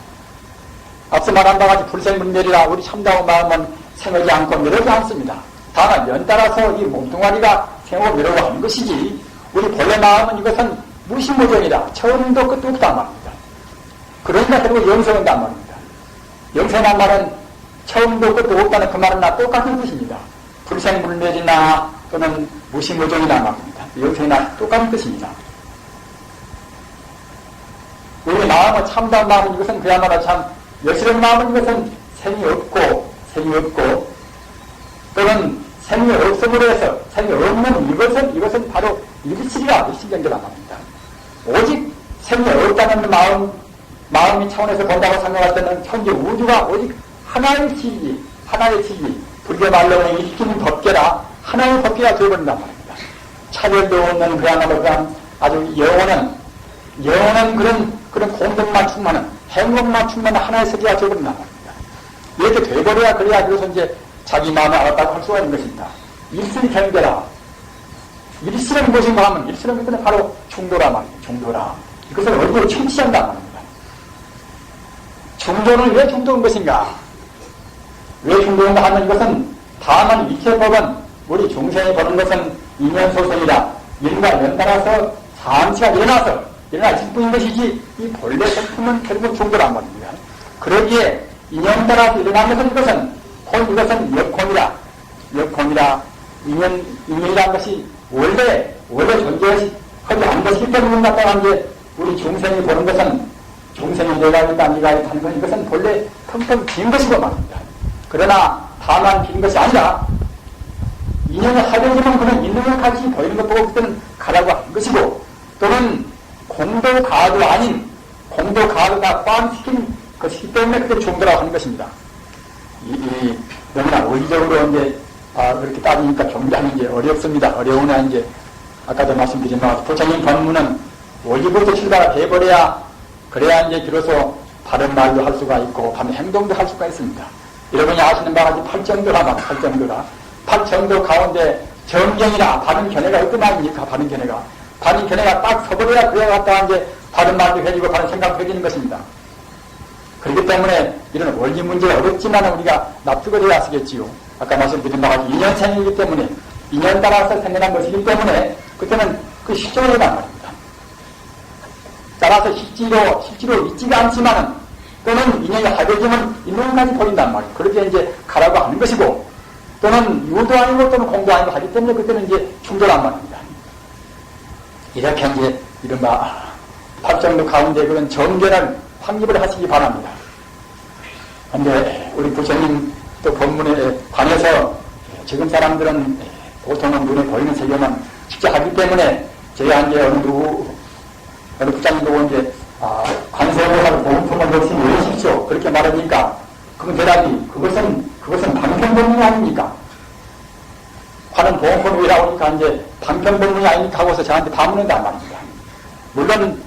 앞서 말한 바와 같이 불생문멸이라 우리 참다운 마음은 생하지 않고 늘어지 않습니다. 다만 연따라서 이 몸뚱아리가 생하고 늘어고 하는 것이지 우리 본래 마음은 이것은 무시무정이다. 처음도 끝도 없단 말입니다. 그러니까 결국 영생한단 말입니다. 영생한 말은 처음도 끝도 없다는 그 말은 똑같은 뜻입니다. 불생불멸이나 또는 무시무정이란 말입니다. 영생이나 똑같은 뜻입니다. 우리 마음은 참다운 마음은 이것은 그야말로 참 여실한 마음은 이것은 생이 없고 또는 생이 없음으로 해서 생이 없는 이것은 바로 일실이라 일실정제란 말입니다. 오직 생이 없다는 마음이 차원에서 본다고 생각할 때는 현재 우주가 오직 하나의 진리, 불교 말로는 일기는 법계라 하나의 법계가 되어버린단 말입니다. 차별도 없는 그야말로 그냥 아주 영원한 그런 공덕만 충만한 행복만 충만한 하나의 세계가 되어버린단 말입니다. 이렇게 되어버려야 그래야 그래서 이제 자기 마음을 알았다고 할 수가 있는 것입니다. 일실이 경계라. 일실은 무엇인가 하면 일실은 그때는 바로 중도라 말입니다. 중도라. 이것을 얼굴로 청취한단 말입니다. 중도는 왜 중도인 것인가? 왜 중도인가 하면 이것은 다만 이체법은 우리 중생이 보는 것은 인연소생이라 인과 연달아서 잠시가 일어나실 뿐인 것이지 이 본래 성품은 결국 중도란 말입니다. 그러기에 인연 따라서 일어난 것은 이것은 역혼이라 인연이라는 것이 원래 존재하지 않은 것이기 때문에 나타난 게 우리 중생이 보는 것은 중생이 내가 있다 네가 있다 하는 것 이것은 본래 텅텅 빈 것이고 말입니다. 그러나 다만 빈 것이 아니라 인연이 하려지만 그는 있는 것 같이 보이는 것 보고 그때는 가라고 하는 것이고 또는 공도 가도 아닌 공도 가도가 포함시킨 것이기 때문에 그게 중도라고 하는 것입니다. 너무나 원리적으로 이제 그렇게 따지니까 경계하는 게 어렵습니다. 어려우나 이제 아까도 말씀드린 바와 부처님 법문은 원리부터 출발해버려야 그래야 이제 비로소 바른 말도 할 수가 있고 바른 행동도 할 수가 있습니다. 여러분이 아시는 바와 같이 팔정도 가운데 정경이나 바른 견해가 어떤 말입니까? 바른 견해가 딱 서버려야 그래야 갖다가 이제 바른 말도 해지고 바른 생각도 해지는 것입니다. 그렇기 때문에 이런 원리 문제가 어렵지만 우리가 납득을 해야 쓰겠지요. 아까 말씀드린 바와 같이 인연생이기 때문에 인연 따라서 생겨난 것이기 때문에 그때는 그 실존이란 말입니다. 따라서 실제로 있지가 않지만은 또는 인연이 하려지면 있는 것까지 보인단 말이에요. 그렇게 이제 가라고 하는 것이고 또는 유도 아니고 또는 공도 아니고 하기 때문에 그때는 이제 충돌한 말입니다. 이렇게 이제 이른바 팔정도 가운데 그런 정견을 확립을 하시기 바랍니다. 그런데 우리 부처님 또 법문에 관해서 지금 사람들은 보통은 눈에 보이는 세계만 직접 하기 때문에 제가 이제 어느 부장님 보고 이제 관세음보살 보험품을 열심히 외우십시오 그렇게 말하니까 그건 대답이 그것은 방편법문이 아닙니까? 관은 보험품이라고 하니까 이제 방편법문이 아닙니까 하고서 저한테 반문한단 말입니다. 물론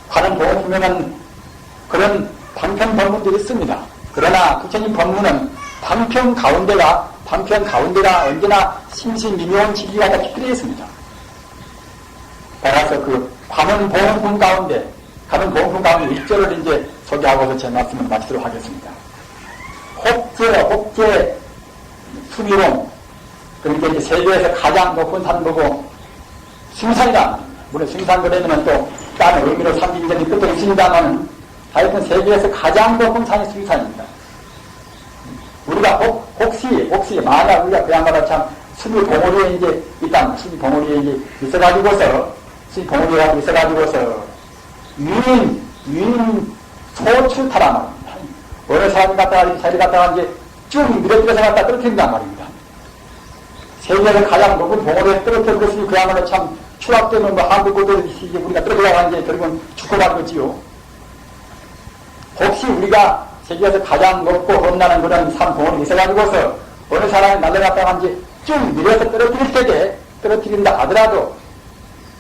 관은 보험품에는 그런 방편법문들이 있습니다. 그러나 부처님 법문은 방편 가운데가 언제나 심신미묘한 진리가 다 깃들여 있습니다. 따라서 그 관은 보험품 가운데 1절을 이제 소개하고서 제 말씀을 마치도록 하겠습니다. 혹제 수미롱 그러니까 이제 세계에서 가장 높은 산 보고 숭산이다. 물론 숭산거래는 또 다른 의미로 삼기는 끝도 있습니다만 하여튼 세계에서 가장 높은 산이 숭산입니다. 우리가 혹시 만약 우리가 그야말로 참 수미 봉우리에 이제 수미 봉우리에 이제 있어가지고서 유인 소출타란 말입니다. 어느 사람이 자리 갔다가 이제 쭉 밀어들여서 갖다 떨어뜨린단 말입니다. 세계에서 가장 높은 봉우리에 떨어뜨린 것이 그야말로 참 추락되는 한국 고도들이 우리가 떨어져가 이제 결국은 죽고 가는 거지요. 혹시 우리가 세계에서 가장 높고 험난한 그런 산 봉우리에 있어가지고서 어느 사람이 날려갔다가 이제 쭉 밀어서 떨어뜨릴 때에 떨어뜨린다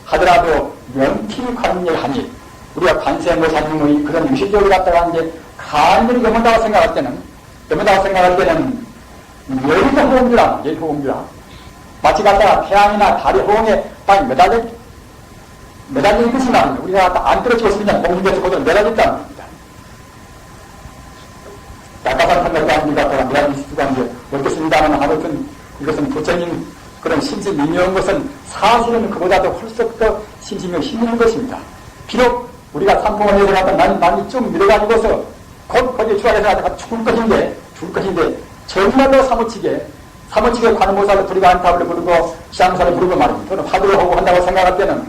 하더라도 명필 관념하니 우리가 관세음보살님의 그런 유실적으로 갖다가 이제 간절히 염원다고 생각할 때는 열도 호응주라 마치 갖다가 태양이나 달의 호응에 딱 매달려 있듯이 말입니다. 우리가 갖다 안 떨어지고 있으면 공중에서 그대로 매달렸다는 겁니다. 약간한 판단도 아닙니다. 매달릴 수가 이제 없겠습니다만 아무튼 이것은 부처님 그런 심신미묘한 것은 사실은 그보다도 훨씬 더 심신미묘 힘있는 것입니다. 비록 우리가 삼봉원에서 갖다 많이 쭉 밀어가지고서 곧 거기에 추가해서 갖다가 죽을 것인데 정말로 사무치게 관음보살을 부리고 안타불을 부르고 시향사를 부르고 말입니다. 또는 화두를 하고 한다고 생각할 때는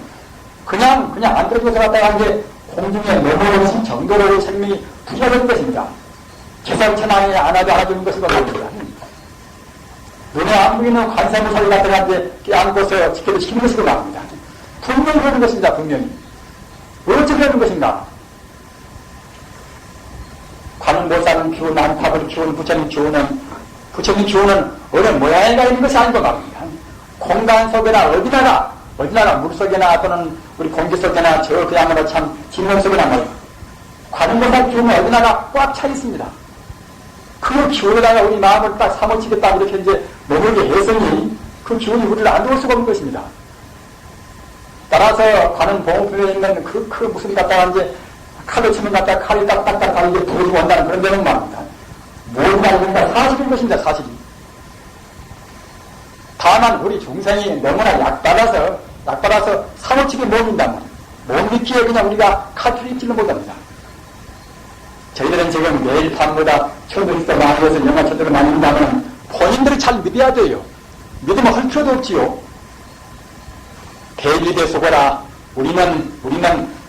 그냥 안 떨어져서 갖다가 이제 공중에 넘어오신 정도로 생명이 부여된 것입니다. 개성천왕이 안아주는 것이고 말입니다. 눈에 안 보이는 관세음보살을 갖다가 이제 껴안고서 지켜도 시키는 것이고 말입니다. 분명히 그러는 것입니다. 분명히. 어찌 그러는 것인가? 관음보살은 키우는 안타불을 키우는 부처님 키우는 어느 모양이가 있는 것이 아니고 말입니다. 공간 속에나 어디나라 물속에나 또는 우리 공기 속에나 그야말로 참 진영 속에나 말입니다. 관음보살 키우면 어디나가 꽉 차 있습니다. 그 기운에다가 우리 마음을 딱 사무치게 딱 이렇게 이제 머물게 했으니 그 기운이 우리를 안 도울 수가 없는 것입니다. 따라서 관은 보험품에 있는 그 무슨 갖다가 이제 칼을 치면 갖다가 칼이 딱딱딱 이제 부러지고 온다는 그런 내용 말입니다. 뭘 말입니까? 사실인 것입니다. 사실이. 다 다만 우리 중생이 너무나 약받아서 사무치게 못 믿다면 못 믿기에 그냥 우리가 카트를 입지는 못합니다. 저희들은 지금 매일 밤마다 천도리스도 많이 해서 영화 천도를 많이 믿다면 본인들이 잘 믿어야 돼요. 믿으면 할 필요도 없지요. 대비대수거라. 우리는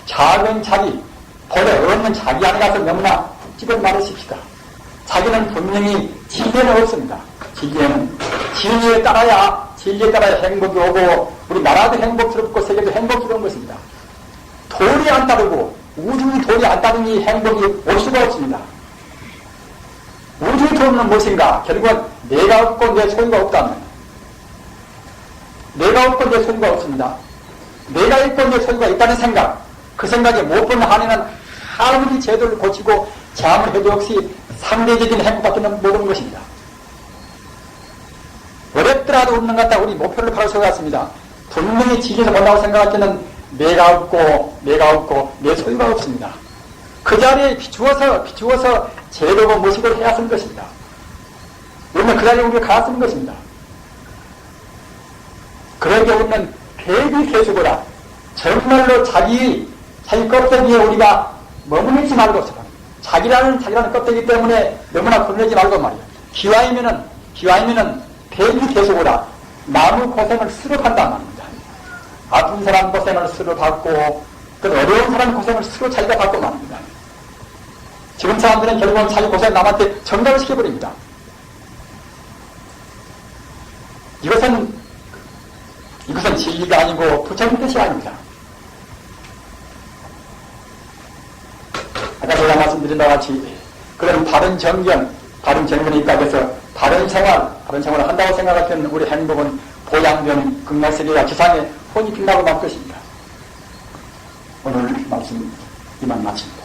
작은 자기, 본래 없는 자기 안에 가서 너무나 푹 집어 말으십시다. 자기는 분명히 진리는 없습니다. 진리에 따라야 행복이 오고 우리 나라도 행복스럽고 세계도 행복스러운 것입니다. 돈이 안 따르고 우주의 돈이 안 따르니 행복이 올 수가 없습니다. 우주의 돈은 무엇인가? 결국은 내가 없고 내 소유가 없다면 내가 없고 내 소유가 없습니다. 내가 있고 내 소유가 있다는 생각, 그 생각에 못 보는 한에는 아무리 제도를 고치고 잠을 해도 역시 상대적인 행복밖에 모르는 것입니다. 어렵더라도 없는 것 같다 우리 목표를 바로 세워갔습니다. 분명히 지지에서 본다고 생각할 때는 내가 없고 내 소유가 없습니다. 그 자리에 비추어서 제도고 모시고 해야 하는 것입니다. 우리는 그 자리에 우리가 가야 하는 것입니다. 그러게 우리는 대비개수보다 정말로 자기 껍데기에 우리가 머무르지 말고 자기라는 껍데기 때문에 너무나 겁내지 말고 말이야. 기와이면은 대비개수보다 나무 고생을 스스로 한단 말입니다. 아픈 사람 고생을 스스로 받고 또 어려운 사람 고생을 스스로 자기가 받고 말입니다. 지금 사람들은 결국은 자기 고생 남한테 전가를 시켜버립니다. 이것은 진리가 아니고 부처님 뜻이 아닙니다. 아까 제가 말씀드린 바와 같이 그런 바른 정견에 입각해서 바른 생활을 한다고 생각할 때는 우리 행복은 보양변 극락세계와 지상에 혼이 빛나고 말 것입니다. 오늘 말씀 이만 마칩니다.